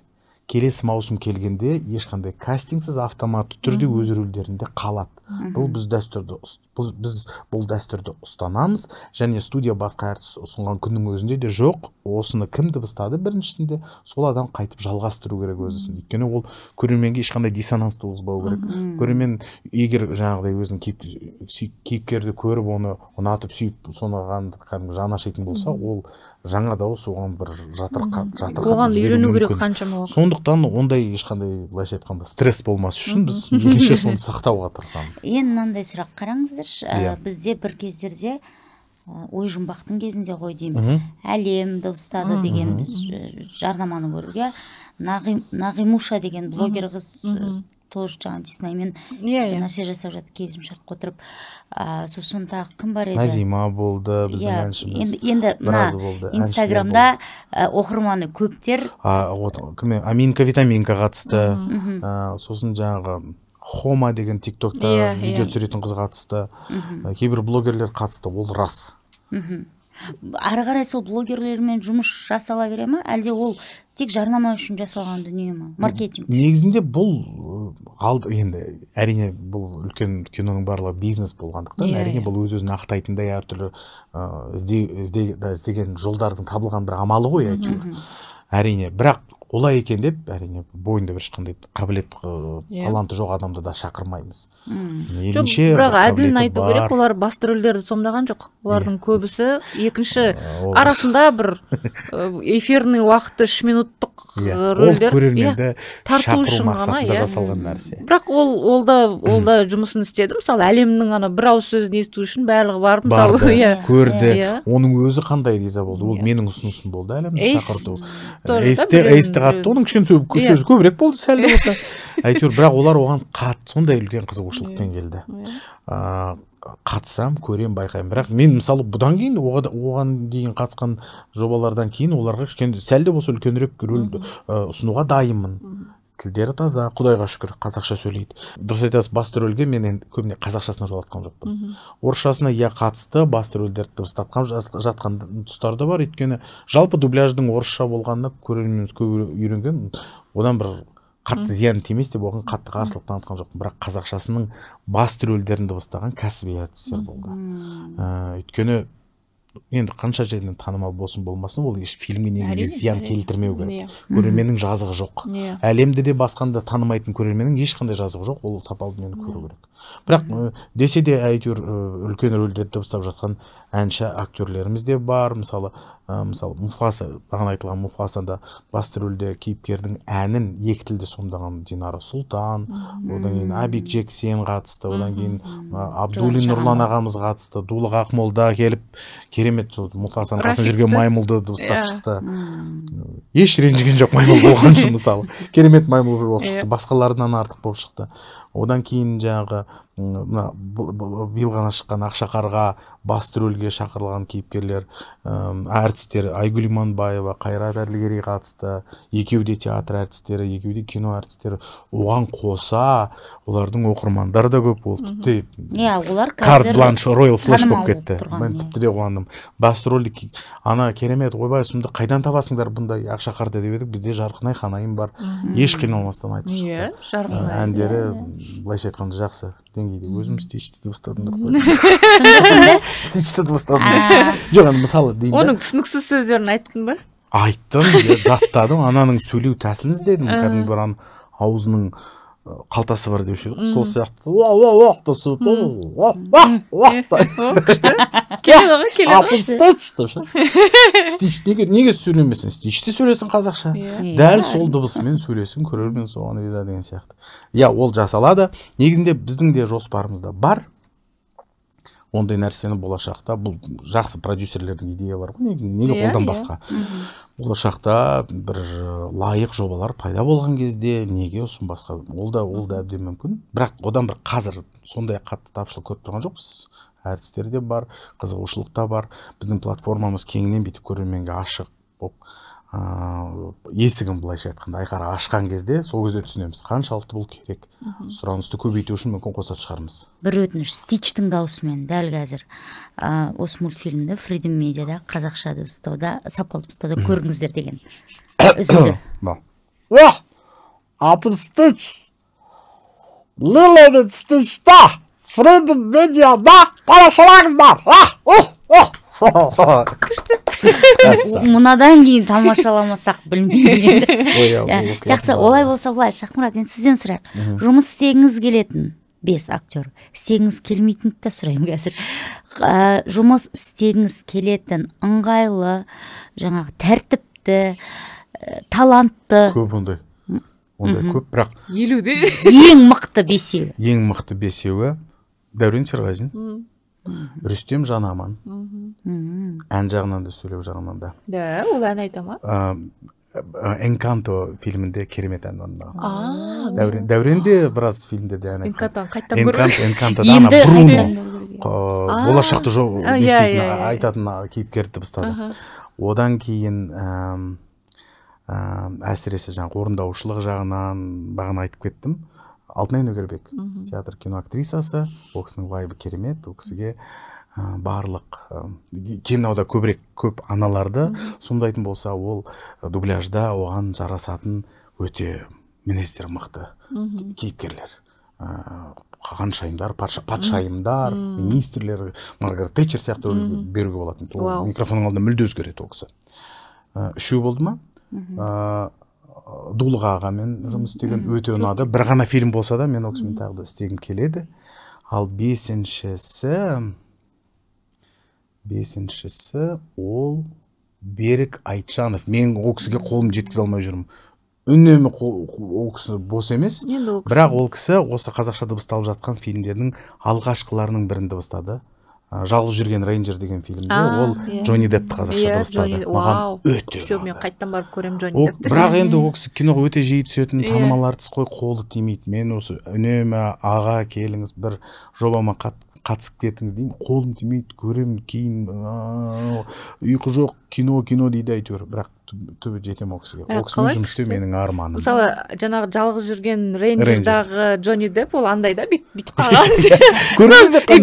келесі маусым келгенде ешқандай кастингсіз автоматты түрде өз рөлдерінде қалады. Бұл дәстүрді ұстанамыз, және студия басқа әртіс ұсынған күннің өзінде де жоқ, осыны кім дыбыстады біріншісінде, сол адам қайтып жалғастыру керек өзісін. Өйткені ол көрерменге ешқандай диссонанс туғызбау керек. Көрермен егер жаңағыдай өзінің кейіпкерді көріп, оны ұнатып сүйіп, соған жаны ашитын болса, ол жаңа дауыс оған бір оған үйрену керек қаншама уақыт. Сондықтан ондай ешқандай былайша айтқанда стресс болмас үшін біз мейлінше соны сақтауға тырысамыз. Енді мынандай сұрақ қараңыздаршы, бізде бір кездерде ой жұмбақтың кезінде ғой деймін, әлем дыбыстады деген біз жарнаманы көрдік. Нағимуша деген блогер қыз тоже жаңа Диснеймен нәрсе жасап жатыр, келісімшарт отырып. Сосын тағы кім бар еді? Назима болды, біздің әншіміз. Енді мына Инстаграмда оқырманы көптер. Аминка Витаминка қатысты. Сосын жаңағы Хома деген тиктокта видео түсіретін қыз қатысты. Кейбір блогерлер қатысты, ол рас. ары қарай сол блогерлермен жұмыс жасала бере ма, әлде ол тек жарнама үшін жасалған дүние ма, маркетинг? Негізінде бұл енді әрине бұл үлкен киноның барлығы бизнес болғандықтан, әрине бұл өз-өзін ақтайтындай әртүрлі іздеген жолдардың табылған бір амалы ғой әйтеуір. Әрине, бірақ олай екен деп, әрине, бойында бір ешқандай қабілет, таланты жоқ адамды да шақырмаймыз. Бірақ әділін айту керек, олар басты рөлдерді сомдаған жоқ. Олардың көбісі екінші арасында бір эфирный уақыты 3 минуттық рөлдер. Ол көрерменді шақыру мақсатында жасалған нәрсе. Бірақ ол да жұмысын істеді. Мысалы, әлемнің ана бір ауыз сөзін есту үшін барлығы барып, мысалы, көрді. Оның өзі қандай риза болды. Ол менің ұсынысым болды әлемді шақырту. Эйсті қатты, оның кішкене сөзі көбірек болды сәл де болса. Әйтеуір, бірақ олар оған сондай үлкен қызығушылықпен келді. Қатысам, көрем, байқаймын. Бірақ мен мысалы бұдан кейін, оған дейін қатысқан жобалардан кейін оларға кішкене сәл де болса үлкенірек рөл ұсынуға дайынмын. Тілдері таза, Құдайға шүкір, қазақша сөйлейді. Дұрыс айтасыз, басты рөлге мен енді көбіне қазақшасына жолатқан жоқпын. Орысшасына қатысты, басты рөлдерді дыбыстатқан жатқан тұстары да бар. Өйткені жалпы дубляждың орысша болғанына көрерменіміз көп үйренген, одан бір қатты зиян тимес деп оған қатты қарсылық танытқан жоқпын. Бірақ қазақшасының басты рөлдерін дыбыстаған кәсіби әртістер болды. Өйткені енді қанша жерден танымал болсын болмасын, ол фильмге негізгі зиян келтірмеу керек. Көрерменнің жазығы жоқ. Әлемді де басқанда танымайтын көрерменнің ешқандай жазығы жоқ, ол сапалы дүниені көру керек. Бірақ десе де әйтеуір үлкен рөлдерді дыбыстап жатқан әнші актерлеріміз де бар. Мысалы Муфаса, бағана айтылған Муфасада басты рөлде кейіпкердің әнін екі тілде сомдаған Динара Сұлтан, одан кейін Абик Жексен қатысты, одан кейін Абдуллин Нұрлан ағамыз қатысты, Дулық Ақмолда келіп керемет Муфасаның қасында жүрген маймылды дыбыстап шықты. Еш ренжіген жоқ маймыл болған үшін, мысалы. Керемет маймыл болып шықты, басқаларынан артық болып шықты. Одан кейін жаңағы биыл ғана шыққан Ақшақарға басты рөлге шақырылған кейіпкерлер, әртістер Айгүл Иманбаева, Қайрат Әділгерей қатысты. Екеуі де театр әртістері, екеуі де кино әртістері. Оған қоса олардың оқырмандары да көп болды. Олар Карт Бланш, Роyal Flash болып кетті. Мен тіпті де қуандым. Басты рөлді ана керемет, ойбай сұмды қайдан табасыңдар бұндай Ақшақарды деп едік, бізде Жарқынай Ханайым бар. Еш қиналмастан айтып шықты. Әндері былайша айтқанда жақсы деңгейде. Өзім стичті дыбыстадым деп қойдым. Стичті дыбыстадым. Жоқ, мысалы деймін. Оның түсініксіз сөздерін айттың ба? Айттым, жаттадым. Ананың сөйлеу тәсілін іздедім. Кәдімгі бір аузының қалтасы бар деуші еді. Сол сияқты. Стич неге сөйлемесін? Стичті сөйлесін қазақша. Дәл сол дыбысымен сөйлесін, көрермен соған риза деген сияқты. Ол жасалады. Негізінде біздің де жоспарымызда бар. Ондай нәрсені болашақта, бұл жақсы продюсерлердің идеялары ғой, неге қолдан басқа. Болашақта бір лайық жобалар пайда болған кезде неге ұсынбасқа, ол да әбден мүмкін. Бірақ одан бір қазір сондай қатты тапшылық көріп тұрған жоқпыз. Әртістер де бар, қызығушылық та бар. Біздің платформамыз кеңінен бүйтіп көрерменге ашық болып, есігін былайша айтқанда айқара ашқан кезде сол кезде түсінеміз қаншалықты бұл керек. Сұранысты көбейту үшін мүмкін қосатын шығармыз. Бір өтініш, Стичтің даусымен дәл қазір осы мультфильмді Freedom Media'да қазақша дыбыстауда, сапалы дыбыстауда көріңіздер деген үзінді. Атым Стич. Лила мен Стичта Freedom Media'да тамашалаңыздар. Мұнадан кейін тамашаламасақ білмеймін. Жақсы, олай болса былай, Шахмұрат, енді сізден сұрайық. Жұмыс істегіңіз келетін 5 актер, істегіңіз келмейтінді де сұрайым қазір. Жұмыс істегіңіз келетін ыңғайлы, жаңағы тәртіпті, талантты. Көп ондай көп, бірақ 50-де ең мықты 5-еуі. Ең мықты 5-еуі Дәурен Серғазин, Рүстем Жанаман. Ән жағынан да, сөйлеу жағынан да. Да, ол ән айта ма? Энканто фильмінде керемет ән орындаған. Дәуренде біраз фильмдерде ән айтқан. Қайттан көріп. Энкантода ана Бруно болашақты айтатын кейіпкер дыбыстады. Одан кейін әсіресе жаңағы орындаушылық жағынан бағана айтып кеттім. Алтынай Нөгербек, театр кино актрисасы, ол кісінің вайбы керемет, ол кісіге барлық кинода көп аналарды сомдайтын болса, ол дубляжда оған жарасатын өте мінездер мықты кейіпкерлер. Ханшайымдар, патшайымдар, министрлер, Маргарет Тэтчер сияқты беруге болатын. Микрофонның алдында мүлде өзгереді ол кісі. Үшеу болды ма? Дулыға ағамен жұмыс істеген өте ұнады. Бір ғана фильм болса да, мен ол кісімен тағы да істегім келеді. Ал бесіншісі ол Берік Айтжанов. Мен ол кісіге қолым жеткізе алмай жүрмін. Үнемі ол кісі бос емес, бірақ ол кісі осы қазақша дыбысталып жатқан фильмдердің алғашқыларының бірін дыбыстады. Жалғыз жүрген рейнджер деген фильмде ол Джонни Деппті қазақша дыбыстады. Маған өте ұнады. Мен қайттан барып көремін Джонни Деппті. Бірақ енді ол кісі киноға өте жиі түсетін, танымал артист қой, қолы тимейді. Мен осы үнемі аға келіңіз бір жобама қатысып кетіңіз деймін, қолым тимейді, көремін, кейін ұйқы жоқ, кино дейді әйтеуір, бірақ түбі жетем ол кісіге. Ол кісімен жұмыс істеу менің арманым. Мысалы, жаңағы жалғыз жүрген рейнджердағы Джонни Депп ол андай да бүйтіп қалған.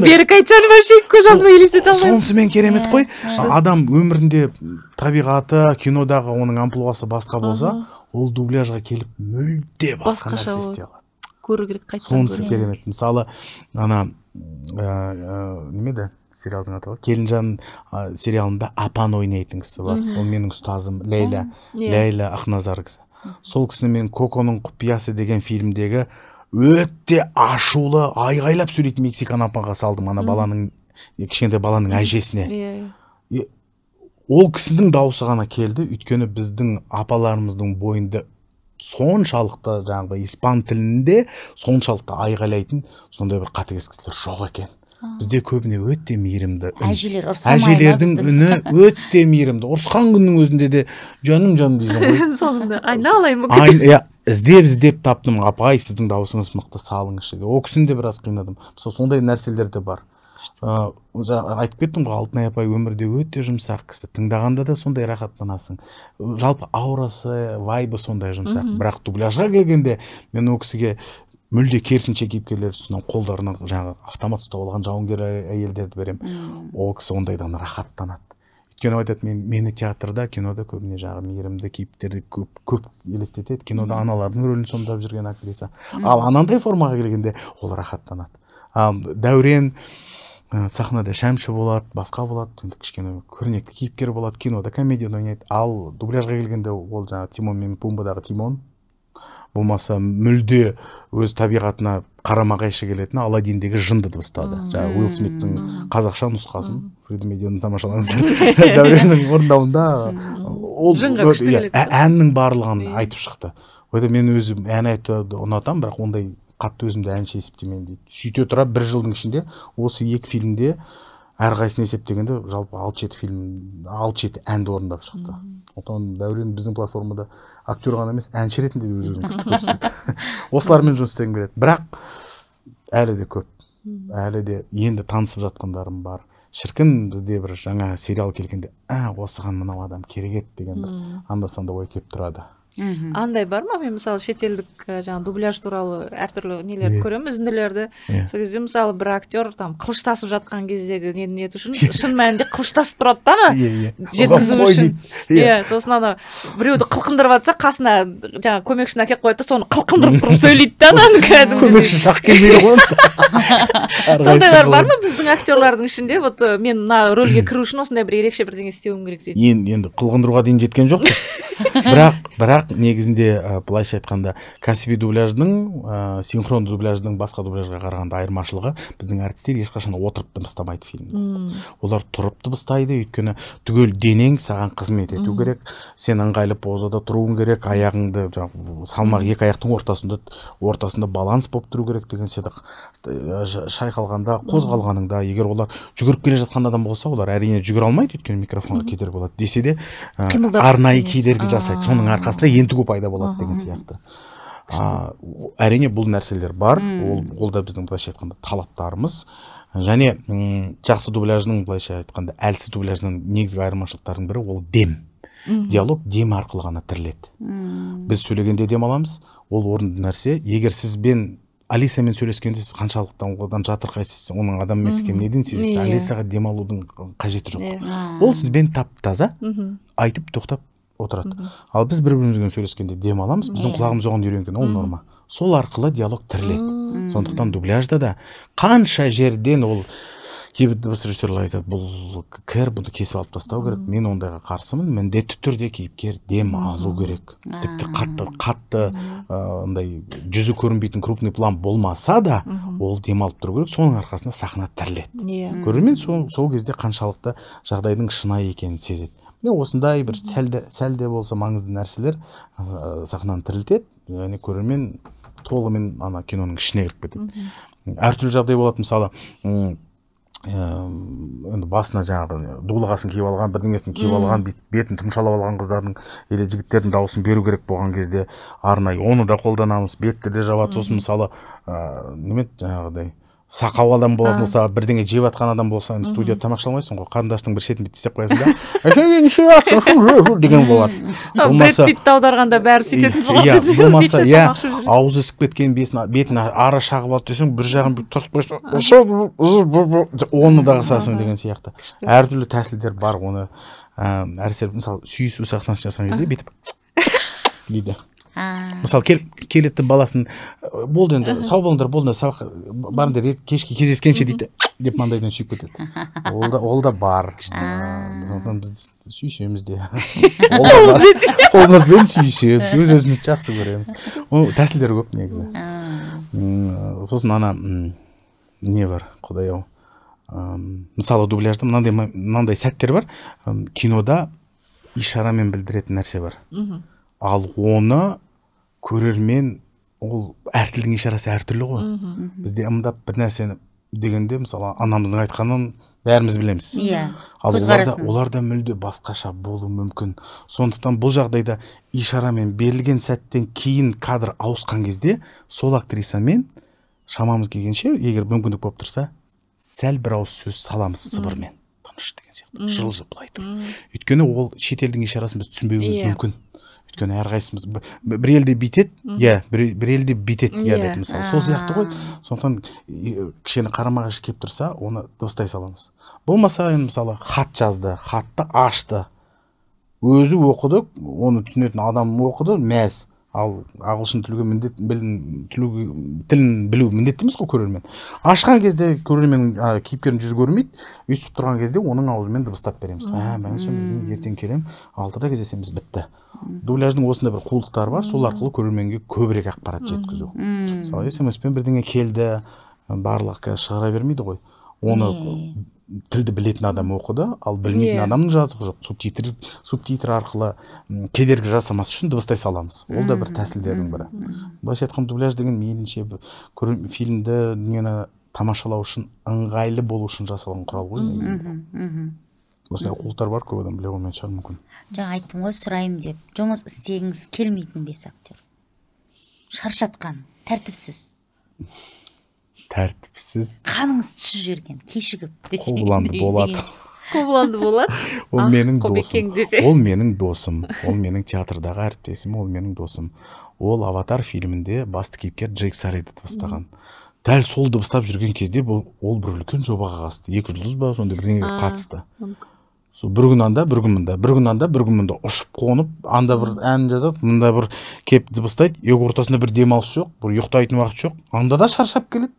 Берік Айтжанов вообще көз алдыма елестете алмаймын. Сонысымен керемет қой. Адам өмірінде табиғаты, кинодағы оның амплуасы басқа болса, ол дубляжға келіп мүлде басқа нәрсе істей алады. Көру керек қайтадан. Сонысы керемет. Мысалы, немеді сериалдың аты? Келінжан сериалында апан ойнайтын кісі бар. Ол менің ұстазым Лейла Ақназар кісі. Сол кісіні мен Коконың құпиясы деген фильмдегі өте ашулы, айғайлап сөйлейтін Мексикан апанға салдым, ана баланың, кішкентай баланың әжесіне. Ол кісінің дауысы ғана келді, өйткені біздің апаларымыздың бойында соншалықты жаңағы испан тілінде соншалықты айғайлайтын сондай бір қатыгез кісілер жоқ екен. Бізде көбіне өте мейірімді. Әжелердің үні өте мейірімді. Ұрысқан күннің өзінде де жаным дейсің ғой. Соңында айналайын. Іздеп таптым, апай, сіздің дауысыңыз мықты, салыңызшы. Ол кісіні де біраз қинадым. Мысалы, сондай нәрселер де бар. Айтып кеттім ғой, Алтынай апай өмірде өте жұмсақ кісі. Тыңдағанда да сондай рахаттанасың. Жалпы аурасы, вайбы сондай жұмсақ. Бірақ дубляжға келгенде мен ол кісіге мүлде керісінше кейіпкерлер үстінен қолдарына жаңағы автомат ұстап алған жауынгер әйелдерді беремін. Ол кісі ондайдан рахаттанады. Өйткені айтады, мені театрда, кинода көбіне жағы мейірімді кейіптерді көп елестетеді. Кинода аналардың рөлін сомдап жүрген актриса. Ал анандай формаға келгенде ол рахаттанады. Дәурен сахнада шәмші болады, басқа болады, енді кішкене көрнекті кейіпкер болады, кинода комедияда ойнайды. Ал дубляжға келгенде ол жаңағы Тимон мен Пумбадағы Тимон, болмаса мүлде өз табиғатына қарама-қайшы келетін Аладдиндегі жынды дыбыстады. Жаңағы Уилл Смиттің қазақша нұсқасын, Фриди Медионы тамашалаңыздар. Дәуреннің орындауында әннің барлығын айтып шықты. Мен өзім ән айтуды ұнатамын, бірақ ондай қатты өзімді әнші есептемеймін дейді. Сөйте тұра бір жылдың ішінде осы 2 фильмде әрқайсысын есептегенде жалпы 6-7 әнді орындап шықты. Одан Дәурен біздің платформада актер ғана емес, әнші ретінде де өзін күшті көрсетті. Осылармен жұмыс істегім келеді. Бірақ әлі де көп. Әлі де енді танысып жатқандарым бар. Шіркін бізде бір жаңа сериал келгенде, осыған мынау адам керек еді деген бір анда-санда ой келіп тұрады. Андай бар ма? Мен мысалы шетелдік жаңа дубляж туралы әртүрлі нелерді көремін, үзінділерді. Сол кезде мысалы бір актер там қылыштасып жатқан кездегі нені ету үшін шын мәнінде қылыштасып тұрады да, жеткізу үшін. Сосын ана біреуді қылқындырып жатса, қасына жаңа көмекшіні әкеліп қояды да, соны қылқындырып тұрып сөйлейді да. Көмекші шақ келмейді ғой. Сондайлар бар ма біздің актерлардың ішінде? Вот мен мына рөлге кіру үшін осындай бір ерекше бірдеңе істеуім керек дейді. Енді қылқындыруға дейін жеткен жоқпыз. Бірақ негізінде былайша айтқанда кәсіби дубляждың, синхронды дубляждың басқа дубляжға қарағанда айырмашылығы, біздің артистер ешқашан отырып дыбыстамайды фильмді. Олар тұрып дыбыстайды, өйткені түгел денең саған қызмет ету керек. Сен ыңғайлы позада тұруың керек, аяғыңды салмақ 2 аяқтың ортасында баланс болып тұру керек деген сияқты. Шайқалғанда, қозғалғаныңда, егер олар жүгіріп келе жатқан адам болса, олар әрине жүгіре алмайды, өйткені микрофонға кедергі болады. Десе де арнайы кедергі жасайды. Соның арқасында ентігу пайда болады деген сияқты. Әрине бұл нәрселер бар, ол да біздің былайша айтқанда талаптарымыз. Және жақсы дубляжның былайша айтқанда әлсіз дубляжның негізгі айырмашылықтарының бірі ол дем. Диалог дем арқылы ғана тіріледі. Біз сөйлегенде дем аламыз, ол орынды нәрсе. Егер сізбен Алисамен сөйлескенде сіз қаншалықты одан жатырқайсыз, оның адам емес екенін неден сезесіз? Алисаға демалудың қажеті жоқ. Ол сізбен тап-таза айтып тоқтап отырады. Ал біз бір-бірімізбен сөйлескенде демаламыз, біздің құлағымыз оған үйренген, ол норма. Сол арқылы диалог тіріледі. Сондықтан дубляжда да қанша жерден ол кейбір дыбыс режиссерлер айтады, бұл кір, бұны кесіп алып тастау керек. Мен ондайға қарсымын. Міндетті түрде кейіпкер дем алу керек. Тіпті қатты андай жүзі көрінбейтін крупный план болмаса да, ол дем алып тұру керек. Соның арқасында сахна тіріледі. Көрермен сол кезде қаншалықты жағдайдың шынайы екенін сезеді. Міне осындай бір сәлде болса маңызды нәрселер сахнаны тірілтеді, және көрермен толығымен ана киноның ішіне кіріп кетеді. Әртүрлі жағдай болады, мысалы, енді басына жаңағы дулығасын киіп алған, бірдеңесін киіп алған, бетін тұмшалап алған қыздардың или жігіттердің дауысын беру керек болған кезде арнайы оны да қолданамыз. Бетті де жабады. Сосын мысалы неме жаңағыдай сақау адам болатын болса, бірдеңе жеп жатқан адам болса, студияда тамақ іше алмайсың ғой, қарындаштың бір шетін бүйтіп істеп қоясың да деген болады. Брэд Питтті аударғанда бәрі сөйтетін шығар. Болмаса аузы ісіп кеткен бетін ара шағып алды десең, бір жағын тартып қойса оны да қысасың деген сияқты. Әртүрлі тәсілдер бар. Оны әрсер мысалы сүйісу сахнасын жасаған кезде бүйтіп дейді. Мысалы келетті баласын болды енді сау болыңдар, болды сабақ барыңдар, кешке кездескенше дейді деп маңдайдан сүйіп кетеді. Ол да бар. Біз сүйісеміз де. Қолымызбен сүйісеміз, өз-өзімізді жақсы көреміз. Тәсілдер көп негізі. Сосын ана не бар, құдай-ау. Мысалы дубляжда мынандай сәттер бар. Кинода ишарамен білдіретін нәрсе бар. Ал оны көрермен, ол әртілдің ишарасы әртүрлі ғой. Бізде ымдап бір нәрсені дегенде, мысалы, анамыздың айтқанын бәріміз білеміз. Ал оларда мүлде басқаша болу мүмкін. Сондықтан бұл жағдайда ишарамен берілген сәттен кейін кадр ауысқан кезде, сол актрисамен шамамыз келгенше, егер мүмкіндік болып тұрса, сәл бір ауыз сөз саламыз сыбырмен. Тыныш деген сияқты, жылжып былай тұр. Өйткені ол шетелдің ишарасын біз түсінбеуіміз мүмкін. Өйткені әрқайсымыз бір елде бүйтеді, бір елде бүйтеді деді, мысалы. Сол сияқты ғой. Сондықтан кішкене қарама-қайшы келіп тұрса, оны дыбыстай саламыз. Болмаса, мысалы, хат жазды, хатты ашты. Өзі оқыды, оны түсінетін адам оқыды, мәз. Ал ағылшын тілін білу міндетті емес қой көрермен. Ашқан кезде көрермен кейіпкердің жүзі көрмейді, өйтіп тұрған кезде оның аузымен дыбыстап береміз. Мен ертең келем, 6-да кездесеміз, бітті. Дубляждың осында бір қулықтары бар, сол арқылы көрерменге көбірек ақпарат жеткізу. Мысалы, SMS-пен бірдеңе келді, барлық шығара бермейді ғой. Оны тілді білетін адам оқыды, ал білмейтін адамның жазығы жоқ. Субтитр арқылы кедергі жасамас үшін дыбыстай саламыз. Ол да бір тәсілдердің бірі. Былайша айтқан дубляж деген мейлінше фильмді, дүниені тамашалау үшін, ыңғайлы болу үшін жасалған құрал ғой негізінде. Осындай қулықтар бар, көп адам біле қоймай шығар мүмкін. Жаңа айттым ғой, сұрайым деп. Жұмыс істегіңіз келмейтін 5 актер. Шаршатқан, тәртіпсіз. Тәртіпсіз. Қаныңыз түсіп жіберген, кешігіп десең. Қобыланды болады. Қобыланды болады? Ол менің досым. Ол менің досым. Ол менің театрдағы әріптесім, ол менің досым. Ол Аватар фильмінде басты кейіпкер Джейк Сариді дыбыстаған. Дәл сол дыбыстап жүрген кезде ол бір үлкен жобаға қатысты. 2 жұлдыз ба, сондай бірдеңеге қатысты. Бір күн анда, бір күн мұнда, бір күн анда, бір күн мұнда ұшып қонып, анда бір ән жазады, мұнда бір кеп дыбыстайды. Ортасында бір демалыс жоқ, бір ұйықтайтын уақыт жоқ. Анда да шаршап келеді,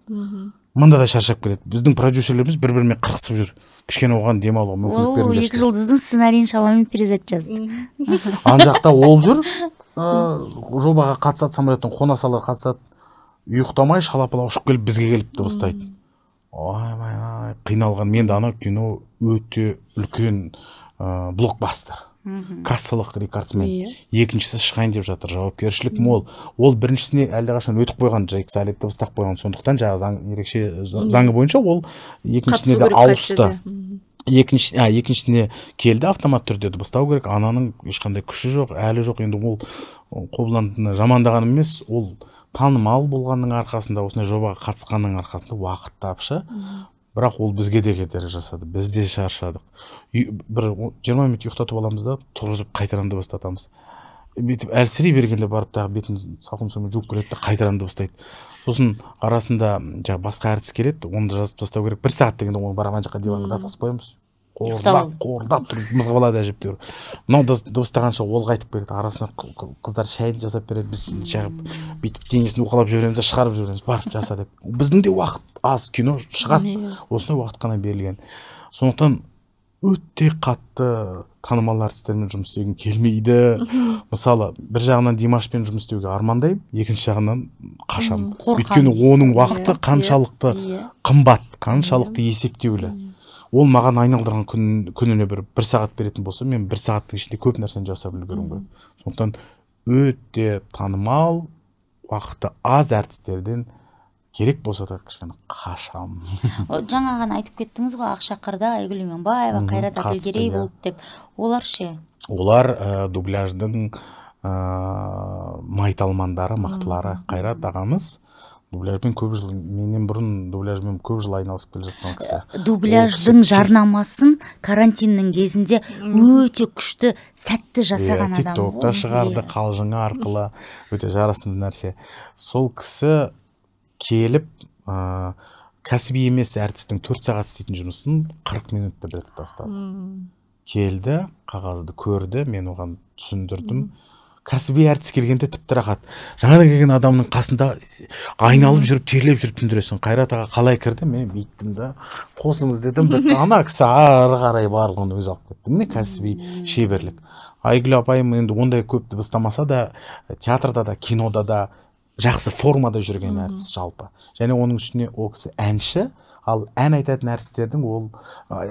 мұнда да шаршап келеді. Біздің продюсерлеріміз бір-бірімен қырқысып жүр. Кішкене оған демалуға мүмкіндік беріңдерші. 2 жұлдыздың сценарийін шамамен перизат жазды. Ан жақта ол жүр, жобаға қатысады, самолеттен қона сала қатысады, ұйықтамай шалапала ұшып келіп бізге келіп дыбыстайды. Ой, қиналған. Мен ана кино өте үлкен блокбастер. Кассалық рекордсмен. Екіншісі шығайын деп жатыр, жауапкершілік мол. Ол біріншісіне әлдеқашан өтіп қойған, Джейк Сарид дыбыстап қойған. Сондықтан жаңа ерекше заңы бойынша ол екіншісіне де ауысты. Екіншісіне келді, автомат түрде дыбыстау керек. Ананың ешқандай күші жоқ, әлі жоқ. Енді ол Қобыландыны жамандағаным емес, ол танымал болғанның арқасында, осындай жобаға қатысқанның арқасында уақыт тапшы. Бірақ ол бізге де кедергі жасады. Біз де шаршадық. Бір 20 минут ұйықтатып аламыз да, тұрғызып қайтадан дыбыстатамыз. бүйтіп әлсірей бергенде барып тағы бетін салқын сумен жуып келеді да қайтадан дыбыстайды. Сосын арасында жаңағы басқа әртіс келеді, оны жазып тастау керек. 1 сағат дегенде оны барған жаққа диванға жатқызып қоямыз. Қорылдап тұрып мызғылады әжептәуір. Мынау дыбыстағанша ол қайтып келеді. Арасында қыздар шайын жасап береді, біз жағып бүйтіп денесін уқалап жібереміз де шығарып жібереміз. Бар, жаса деп. Біздің де уақыт аз, кино шығады. Осындай уақыт қана берілген. Сондықтан өте қатты танымал әртістермен жұмыс істегім келмейді. Мысалы, бір жағынан Димашпен жұмыс істеуге армандаймын, екінші жағынан қашамын. Өйткені оның уақыты қаншалықты қымбат, қаншалықты есептеулі. Ол маған айналдырған күніне 1 сағат беретін болса, мен 1 сағаттың ішінде көп нәрсені жасап үлгеруім керек. Сондықтан өте танымал, уақыты аз әртістерден керек болса да кішкене қашам. Жаңа ғана айтып кеттіңіз ғой, Ақшақарда Айгүл Именбаева, Қайрат Әділгерей болды деп. Олар ше? Олар дубляждың майталмандары, мақтылары. Қайрат ағамыз дубляжбен көп жыл, менен бұрын дубляжбен көп жыл айналысып келе жатқан кісі. Дубляждың жарнамасын карантиннің кезінде өте күшті, сәтті жасаған адам. TikTokта шығарды, қалжыңы арқылы, өте жарасымды нәрсе. Сол кісі келіп, кәсіби емес әртістің 4 сағат істейтін жұмысын 40 минутта бітіріп тастады. Келді, қағазды көрді, мен оған түсіндірдім. Кәсіби әртіс келгенде тіпті рахат. Жаңада келген адамның қасында айналып жүріп, терлеп жүріп түсіндіресің. Қайрат аға қалай кірді? Мен бейттім да, қосыңыз дедім. Ана кісі ары қарай барлығын өз алып кетті. Міне кәсіби шеберлік. Айгүл апайым енді ондай көп дыбыстамаса да, театрда да, кинода да жақсы формада жүрген әртіс жалпы. Және оның үстіне ол кісі әнші, ал ән айтатын әртістердің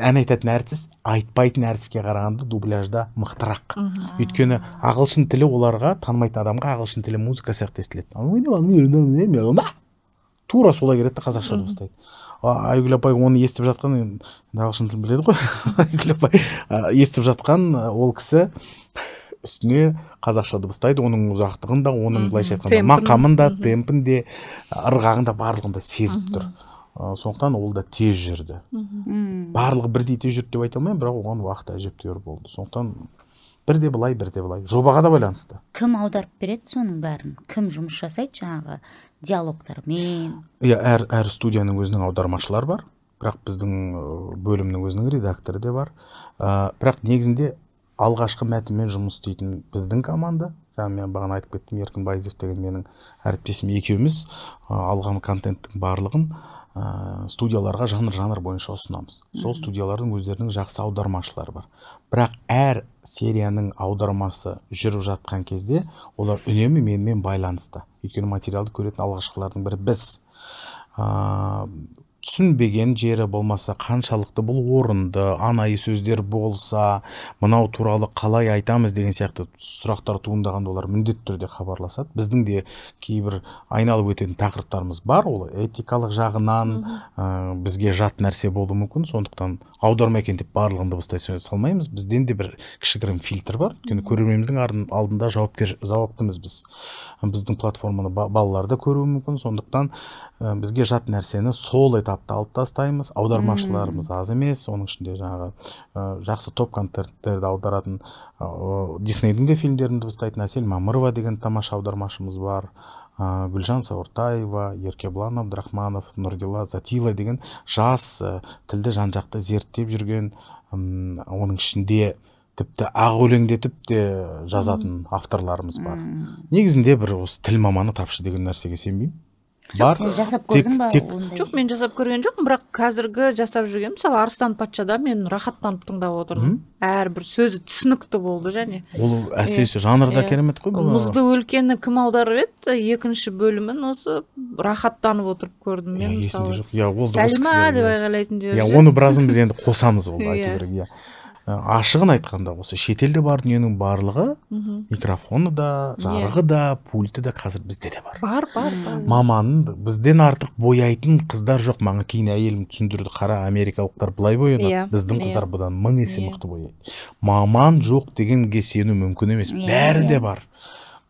ән айтатын әртіс айтпайтын әртіске қарағанда дубляжда мықтырақ. Өйткені ағылшын тілі оларға, танымайтын адамға ағылшын тілі музыка сияқты естіледі. Тура солай келеді қазақша дыбыстайды. Айгүл апай оны естіп жатқан, ағылшын тілін біледі ғой. Айгүл апай естіп жатқан ол кісі үстіне қазақша дыбыстайды, оның ұзақтығын да, оның былайша айтқанда мақамын да, темпін де, ырғағын да барлығын да сезіп тұр. Сондықтан ол да тез жүрді. Барлығы бірдей тез жүрді деп айта алмаймын, бірақ оған уақыт әжептәуір болды. Сондықтан бірде былай, бірде былай. Жобаға да байланысты. Кім аударып береді соның бәрін? Кім жұмыс жасайды жаңағы диалогтармен? Әр студияның өзінің аудармашылары бар, бірақ біздің бөлімнің өзінің редакторы де бар. Бірақ негізінде алғашқы мәтінмен жұмыс істейтін біздің команда, мен бағана айтып кеттім, Еркін Байзев деген менің әріптесім екеуміз алған контенттің барлығын студияларға жанр бойынша ұсынамыз. Сол студиялардың өздерінің жақсы аудармашылары бар. Бірақ әр серияның аудармасы жүріп жатқан кезде олар үнемі менімен байланысты. Өйткені материалды көретін алғашқылардың бірі біз. Түсінбеген жері болмаса, қаншалықты бұл орынды, анайы сөздер болса, мынау туралы қалай айтамыз деген сияқты сұрақтар туындағанда олар міндетті түрде хабарласады. Біздің де кейбір айналып өтетін тақырыптарымыз бар, ол этикалық жағынан бізге жат нәрсе болуы мүмкін, сондықтан аударма екен деп барлығын дыбыстай салмаймыз. Бізден де бір кішігірім фильтр бар, өйткені көрерменнің алдында жауаптымыз біз. Біздің платформаны балалар да көруі мүмкін, сондықтан бізге жат нәрсені сол этапта алып тастаймыз. Аудармашыларымыз аз емес, оның ішінде жаңағы жақсы топ контенттерді аударатын Диснейдің де фильмдерін дыбыстайтын Әсел Мамырова деген тамаша аудармашымыз бар. Гүлжан Сауыртаева, Еркебұлан Абдрахманов, Нұрдила Затила деген жас тілді жан-жақты зерттеп жүрген, оның ішінде тіпті ақ өлеңдетіп те жазатын авторларымыз бар. Негізінде бір осы тіл маманы тапшы деген нәрсеге сенбеймін. Жоқ, сен жасап көрдің ба? Жоқ, мен жасап көрген жоқпын, бірақ қазіргі жасап жүрген, мысалы Арыстан Патшада мен рахаттанып тыңдап отырдым. Әрбір сөзі түсінікті болды және. Ол әсіресе жанрда керемет қой. Мұзды өлкені кім аударып еді? Екінші бөлімін осы рахаттанып отырып көрдім мен. Есімде жоқ. Сәлима деп айғайлайтын жері. Оны біразын біз енді қосамыз ол айту керек. Ашығын айтқанда осы шетелде бар дүниенің барлығы, микрофоны да, жарығы да, пульті да қазір бізде де бар. Бар. Маманын бізден артық бояйтын қыздар жоқ. Маңа кейін әйелім түсіндірді, қара америкалықтар былай боянады, біздің қыздар бұдан 1000 есе мықты бояйды. Маман жоқ дегенге сену мүмкін емес. Бәрі де бар.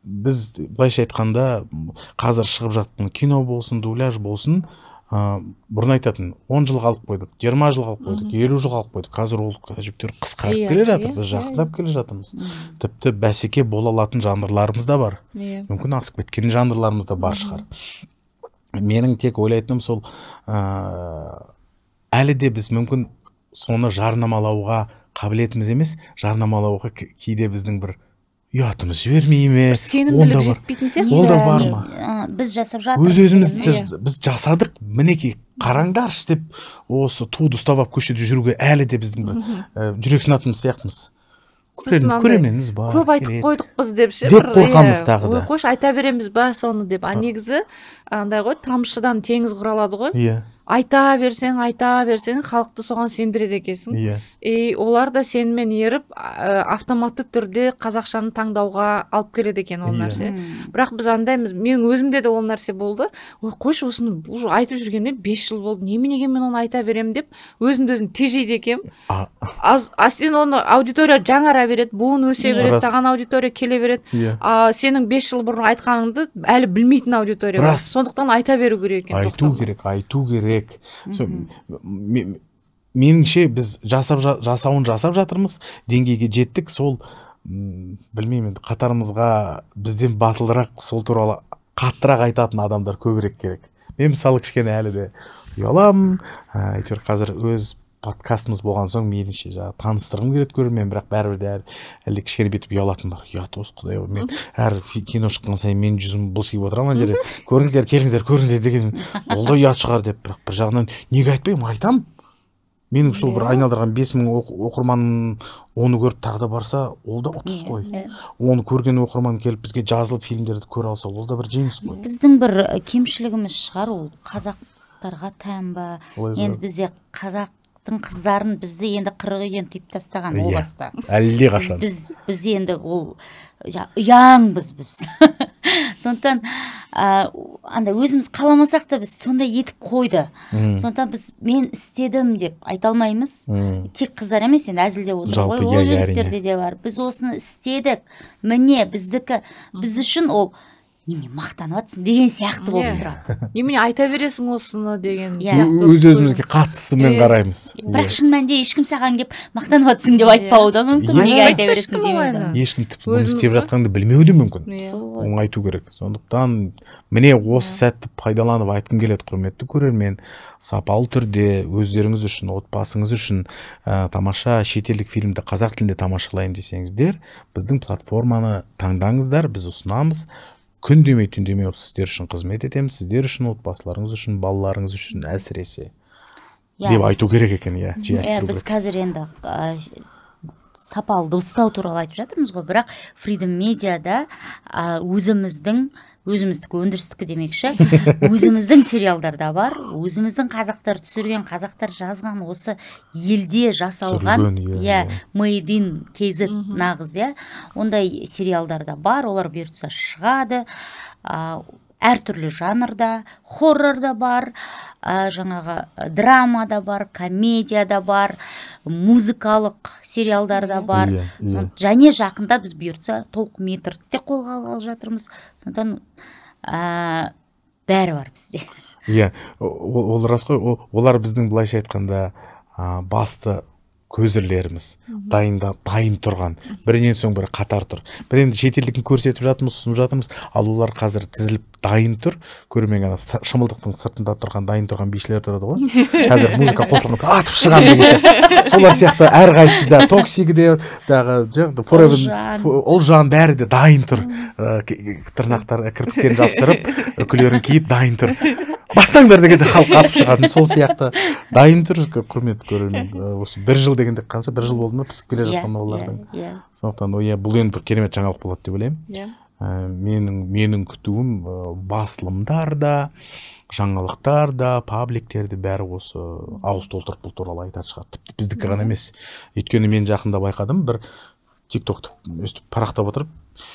Біз былайша айтқанда қазір шығып жатқан кино болсын, дубляж болсын, бұрын айтатын 10 жылға алып қойдық, 20 жылға алып қойдық, 50 жылға алып қойдық. Қазір ол жүктер қысқарып келе жатыр, біз жақындап келе жатырмыз. Тіпті бәсеке бола алатын жанрларымыз да бар. Мүмкін асып кеткен жанрларымыз да бар шығар. Менің тек ойлайтыным сол, әлі де біз мүмкін соны жарнамалауға қабілетіміз емес, жарнамалауға кейде біздің бір ұятымыз жібермей ме? Сенімділік жетпейтін сияқты. Ол да бар ма? Біз жасап жатырмыз. Өз-өзімізді біз жасадық, мінекей қараңдаршы деп, осы туды ұстап алып көшеде жүруге әлі де біздің бір жүрек сынатымыз сияқтымыз. Көремеміз бар. Көп айтып қойдық біз деп ше. Деп қорқамыз тағы да. Ой, қойшы, айта береміз ба соны деп. Негізі андай ғой, тамшыдан теңіз құралады ғой. Иә. Айта берсең, халықты соған сендіреді екенсің. Олар да сенімен еріп, автоматты түрде қазақшаны таңдауға алып келеді екен ол нәрсе. Бірақ біз андаймыз, мен өзімде де ол нәрсе болды. Ой, қойшы, осыны айтып жүргенме 5 жыл болды. Неменеге мен оны айта берем деп, өзімді тежейді екем. Сен оны аудитория жаңара береді, буын өсе береді, саған аудитория келе береді. Сенің 5 жыл бұрын айтқаныңды әлі білмейтін аудитория бар. Сондықтан айта беру керек екен. Айту керек. Меніңше біз жасауын жасап жатырмыз, деңгейге жеттік. Сол, білмеймін, қатарымызға бізден батылырақ, сол туралы қаттырақ айтатын адамдар көбірек керек. Мен мысалы кішкене әлі де ұяламын. Әйтеуір қазір өз подкастымыз болған соң мейлінше таныстырғым келеді көрермен, бірақ бәрібір де әлі кішкене бетіп ұялатын бар. Ұят осы құдай, мен әр кино шыққан сайын мен жүзім бұлшиып отырамын жерде. Көріңіздер, келіңіздер деген, ол да ұят шығар деп, бірақ бір жағынан неге айтпаймын, айтам. Менің сол бір айналдырған 5000 оқырман оны көріп тағы да барса, ол да ұтыс қой. Оны көрген оқырман келіп бізге жазылып фильмдерді көре алса, ол да бір жеңіс қой. Біздің бір кемшілігіміз шығар, ол қазақтарға тән ба? Енді бізде қыздарын бізді енді 40 үйден тиіп тастаған ол баста. Әлде қашан. Біз енді ол ұяңбыз біз. Сондықтан анда өзіміз қаламасақ та біз сондай етіп қойды. Сондықтан біз мен істедім деп айта алмаймыз. Тек қыздар емес, енді әзілде отыр ғой, ол жігіттерде де бар. Біз осыны істедік. Міне біздікі, біз үшін ол немене мақтанып жатсың деген сияқты болып тұрады. Немене айта бересің осыны деген сияқты. Өз-өзімізге қатысымен қараймыз. Бірақ шын мәнінде ешкім саған келіп мақтанып жатсың деп айтпауы да мүмкін. Неге айта бересің демейді. Ешкім тіпті бұны істеп жатқанды білмеуі де мүмкін. Оны айту керек. Сондықтан міне осы сәтті пайдаланып айтқым келеді, құрметті көрермен, сапалы түрде өздеріңіз үшін, отбасыңыз үшін тамаша шетелдік фильмді қазақ тілінде тамашалаймын десеңіздер, біздің платформаны таңдаңыздар, біз ұсынамыз. Күн демей, түн демей сіздер үшін қызмет етеміз, сіздер үшін, отбасыларыңыз үшін, балаларыңыз үшін әсіресе деп айту керек екен. Біз қазір енді сапалы дыбыстау туралы айтып жатырмыз ғой, бірақ Freedom Media'да өзіміздікі өндірістікі демекші, өзіміздің сериалдар да бар, өзіміздің қазақтар түсірген, қазақтар жазған, осы елде жасалған, made in KZ нағыз, ондай сериалдар да бар, олар бұйыртса шығады, әртүрлі жанрда, хоррор да бар, жаңағы драма да бар, комедия да бар, музыкалық сериалдар да бар. Және жақында біз бұйыртса толық метрді де қолға алып жатырмыз. Сондықтан бәрі бар бізде. Ол рас қой, олар біздің былайша айтқанда басты көзірлеріміз, дайын тұрған, бірінен соң бірі қатар тұр. Бір енді шетелдікін көрсетіп жатырмыз, ұсынып жатырмыз, ал олар қазір тізіліп дайын тұр. Көрермен ғана шымылдықтың сыртында тұрған, дайын тұрған бишілер тұрады ғой. Қазір музыка қосылған, атып шығам деген. Солар сияқты әрқайсысы да токсигі де, Олжан бәрі де дайын тұр. Тырнақтар кірпіктерін жапсырып, үкілерін киіп дайын тұр. Бастаңдар дегенде халық атып шығатын, сол сияқты дайын тұр. Құрметті көрермен, осы 1 жыл дегенде қанша, 1 жыл болды ма пісіп келе жатқан олардың. Сондықтан бұл енді бір керемет жаңалық болады деп ойлаймын. Менің күтуім басылымдарда, жаңалықтарда, пабликтерді бәрі осы ауыз толтырып бұл туралы айтады шығар. Тіпті біздікі ғана емес. Өйткені мен жақында байқадым, бір тиктокты өстіп парақтап отырып,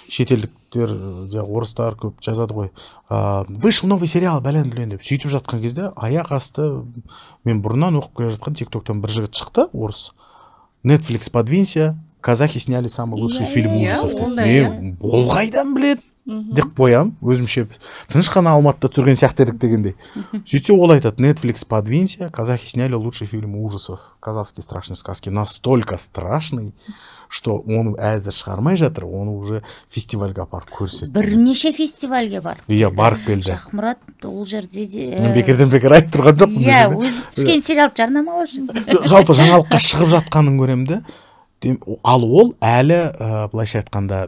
шетелдіктер, орыстар көп жазады ғой, вышел новый сериал, бәлен деп сөйтіп жатқан кезде, аяқ асты мен бұрыннан оқып келе жатқан тиктоктан бір жігіт шықты, орыс. Netflix подвинься, казахи сняли самый лучший фильм ужасов. Мен ол қайдан біледі? деп қоям өзімше, тыныш қана Алматыда түсірген сияқты едік дегендей. Сөйтсе ол айтады: Netflix, подвинься, казахи сняли лучший фильм ужасов, казахские страшные сказки, настолько страшный, что оны әзір шығармай жатыр, оны уже фестивальға апарып көрсетті. Бірнеше фестивальге бар. Иә, барып келді. Жақмұрат ол жерде де бекерден бекер айтып тұрған жоқпын. Иә, өзі түскен сериал жарнамалап жүр. Жалпы жаңалыққа шығып жатқанын көремді. Ал ол әлі былайша айтқанда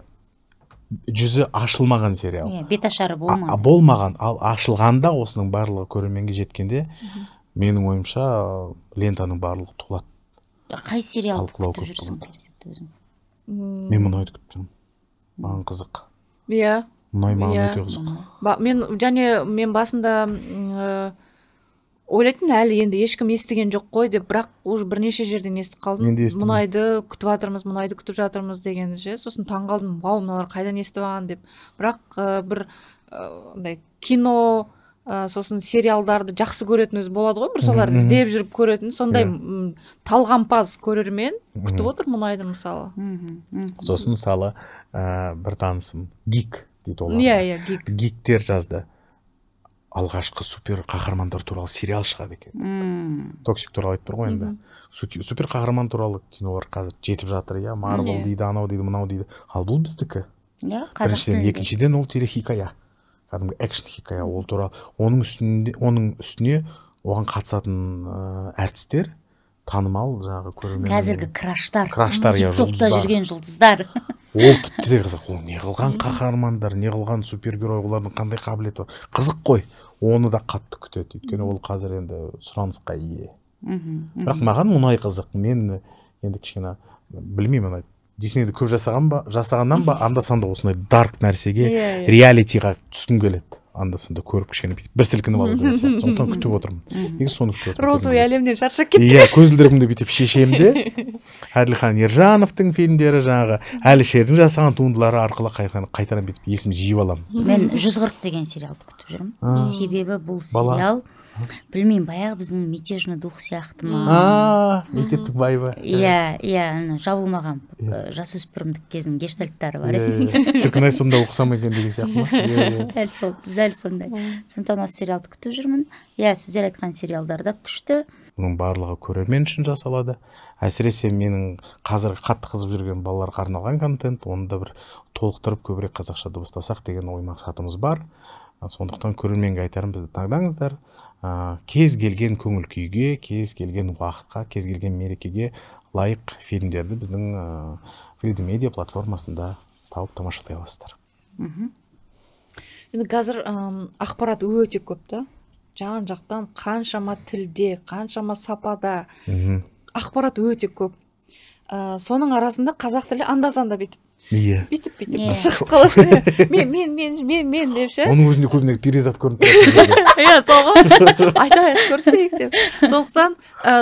жүзі ашылмаған сериал. Беташары болмаған. Болмаған. Ал ашылғанда осының барлығы көрерменге жеткенде, менің ойымша лентаның барлығы толады. Қай сериалды күтіп жүрсің өзің? Мен мұнайды күтіп жүрмін. Маған қызық. Иә. Мұнай маған өте қызық. Мен басында ойлайтын әлі енді ешкім естіген жоқ қой деп, бірақ уже бірнеше жерден естіп қалдым. Мұнайды күтіп жатырмыз деген ше. Сосын таң қалдым, вау, мыналар қайдан естіп алған деп. Бірақ бір кино, сосын сериалдарды жақсы көретін өзі болады ғой, бір соларды іздеп жүріп көретін, сондай талғампаз көрермен күтіп отыр мұнайды мысалы. Сосын мысалы бір танысым Гик дейді олар. Иә, Гиктер жазды. Алғашқы супер қаһармандар туралы сериал шығады екен. Токсик туралы айтып тұр ғой енді. Супер қаһарман туралы кинолар қазір жетіп жатыр, иә. Марвел дейді, анау дейді, мынау дейді. Ал бұл біздікі. Біріншіден, екіншіден ол телехикая. Кәдімгі экшн хикая. Ол туралы оның үстіне оған қатысатын әртістер танымал жаңағы көрермен. Қазіргі краштар. Я, жұлдыздар. Жүрген жұлдыздар. Ол тіпті де қызық. Ол не қылған қаһармандар, не қылған супергерой, олардың қандай қабілеті бар. Қызық қой. Оны да қатты күтеді. Өйткені ол қазір енді сұранысқа ие. Бірақ маған мұнай қызық. Мен енді кішкене білмеймін, Диснейді көп жасағаннан ба, анда-санда осындай дарк нәрсеге, реалитиға түскім келеді. Анда-санда көріп кішкене бір сілкініп алу деген сияқты. Сондықтан күтіп отырмын. Негізі соны күтіп отырмын. Розовый әлемнен шаршап кетті. Иә, көзілдірігімді бүйтіп шешемде. Әділхан Ержановтың фильмдері, жаңағы Әлішердің жасаған туындылары арқылы қайтадан бүйтіп есім жиып аламын. Мен 140 деген сериалды күтіп жүрмін. Себебі бұл сериал, білмеймін, баяғы біздің мятежный дух сияқты ма? Мектептік байыбы. Иә, жабылмаған жасөспірімдік кезінің гештальттары бар. Шіркін-ай, сонда оқысам екен деген сияқты ма? Дәл сондай. Сондықтан осы сериалды күтіп жүрмін. Иә, сіздер айтқан сериалдар да күшті. Бұның барлығы көрермен үшін жасалады. Әсіресе менің қазір қатты қызып жүрген балаларға арналған контент, оны да бір толықтырып көбірек қазақша дыбыстасақ деген ой мақсатымыз бар. Сондықтан көрерменге айтарым, бізді таңдаңыздар. Кез келген көңіл күйге, кез келген уақытқа, кез келген мерекеге лайық фильмдерді біздің Freedom Media платформасында тауып тамашалай аласыздар. Енді қазір ақпарат өте көп та. Жан-жақтан қаншама тілде, қаншама сапада ақпарат өте көп. Соның арасында қазақ тілі анда-санда бүйтіп шығып қалады. Мен деп ше. Оның өзінде көбіне перизат көрініп тұрады. Иә, соған айтайық, көрсетейік деп. Сондықтан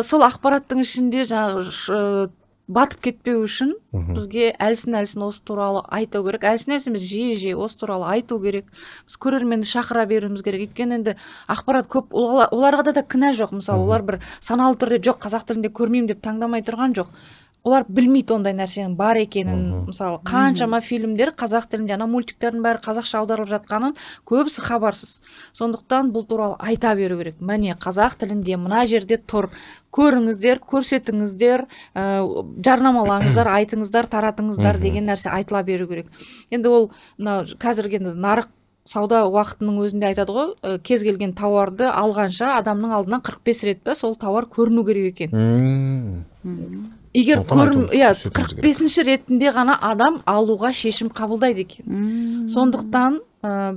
сол ақпараттың ішінде жаңағы батып кетпеу үшін бізге әлсін осы туралы айту керек. Әлсін емес, жиі осы туралы айту керек. Біз көрерменді шақыра беруіміз керек. Өйткені енді ақпарат көп, оларға да кінә жоқ. Мысалы, олар бір саналы түрде жоқ, қазақ тілінде көрмеймін деп таңдамай тұрған жоқ. Олар білмейді ондай нәрсенің бар екенін. Мысалы, қаншама фильмдер қазақ тілінде, ана мультиктердің бәрі қазақша аударылып жатқанын көбісі хабарсыз. Сондықтан бұл туралы айта беру керек. Міне, қазақ тілінде мына жерде тұр. Көріңіздер, көрсетіңіздер, жарнамалаңыздар, айтыңыздар, таратыңыздар деген нәрсе айтыла беру керек. Енді ол қазіргі нарық сауда уақытының өзінде айтады ғой, кез келген тауарды алғанша адамның алдынан 45 рет па сол тауар көріну керек екен. Егер 45-ші ретінде ғана адам алуға шешім қабылдайды екен. Сондықтан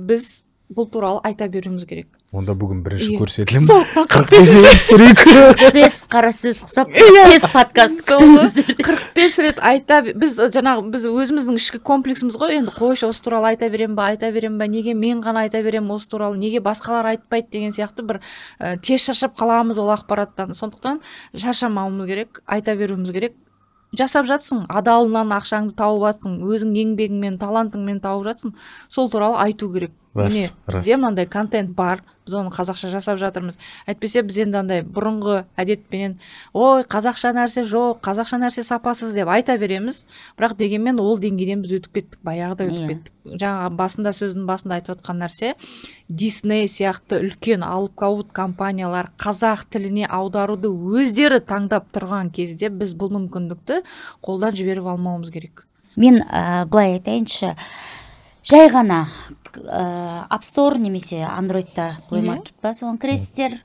біз бұл туралы айта беруіміз керек. Онда бүгін бірінші көрсетілім. Сондықтан 45 қара сөз құсап, 45 подкаст күтіңіз. 45 рет айта, біз өзіміздің ішкі комплексіміз ғой, енді қойшы осы туралы айта берем ба, неге мен ғана айта берем осы туралы, неге басқалар айтпайды деген сияқты бір тез шаршап қаламыз ол ақпараттан. Сондықтан шаршамауымыз керек, айта беруіміз керек. Жасап жатсың, адалынан ақшаңды тауып жатсың, өзің еңбегіңмен, талантыңмен тауып жатсың, сол туралы айту керек. Міне, бізде мынандай контент бар, біз оны қазақша жасап жатырмыз. Әйтпесе біз енді андай бұрынғы әдетпенен ой қазақша нәрсе жоқ, қазақша нәрсе сапасыз деп айта береміз, бірақ дегенмен ол деңгейден біз өтіп кеттік, баяғыда өтіп кеттік. Жаңа сөздің басында айтып отқан нәрсе, Disney сияқты үлкен алып компаниялар қазақ тіліне аударуды өздері таңдап тұрған кезде біз бұл мүмкіндікті қолдан жіберіп алмауымыз керек. Мен былай айтайыншы, жай ғана App Store немесе Androidта Play Market ба, соған кіресіздер,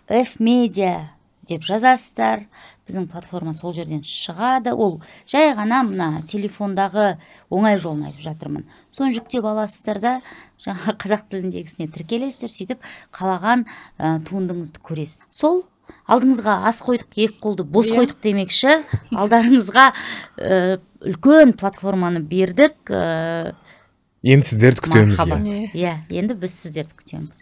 F-Media деп жазасыздар, біздің платформа сол жерден шығады. Ол жай ғана мына телефондағы оңай жолын айтып жатырмын. Соны жүктеп аласыздар да, жаңа қазақ тіліндегісіне тіркелесіздер, сөйтіп қалаған туындыңызды көресіз. Сол алдыңызға ас қойдық, екі қолды бос қойдық демекші, алдарыңызға үлкен платформаны бердік. Енді сіздерді күтеміз. Иә, енді біз сіздерді күтеміз.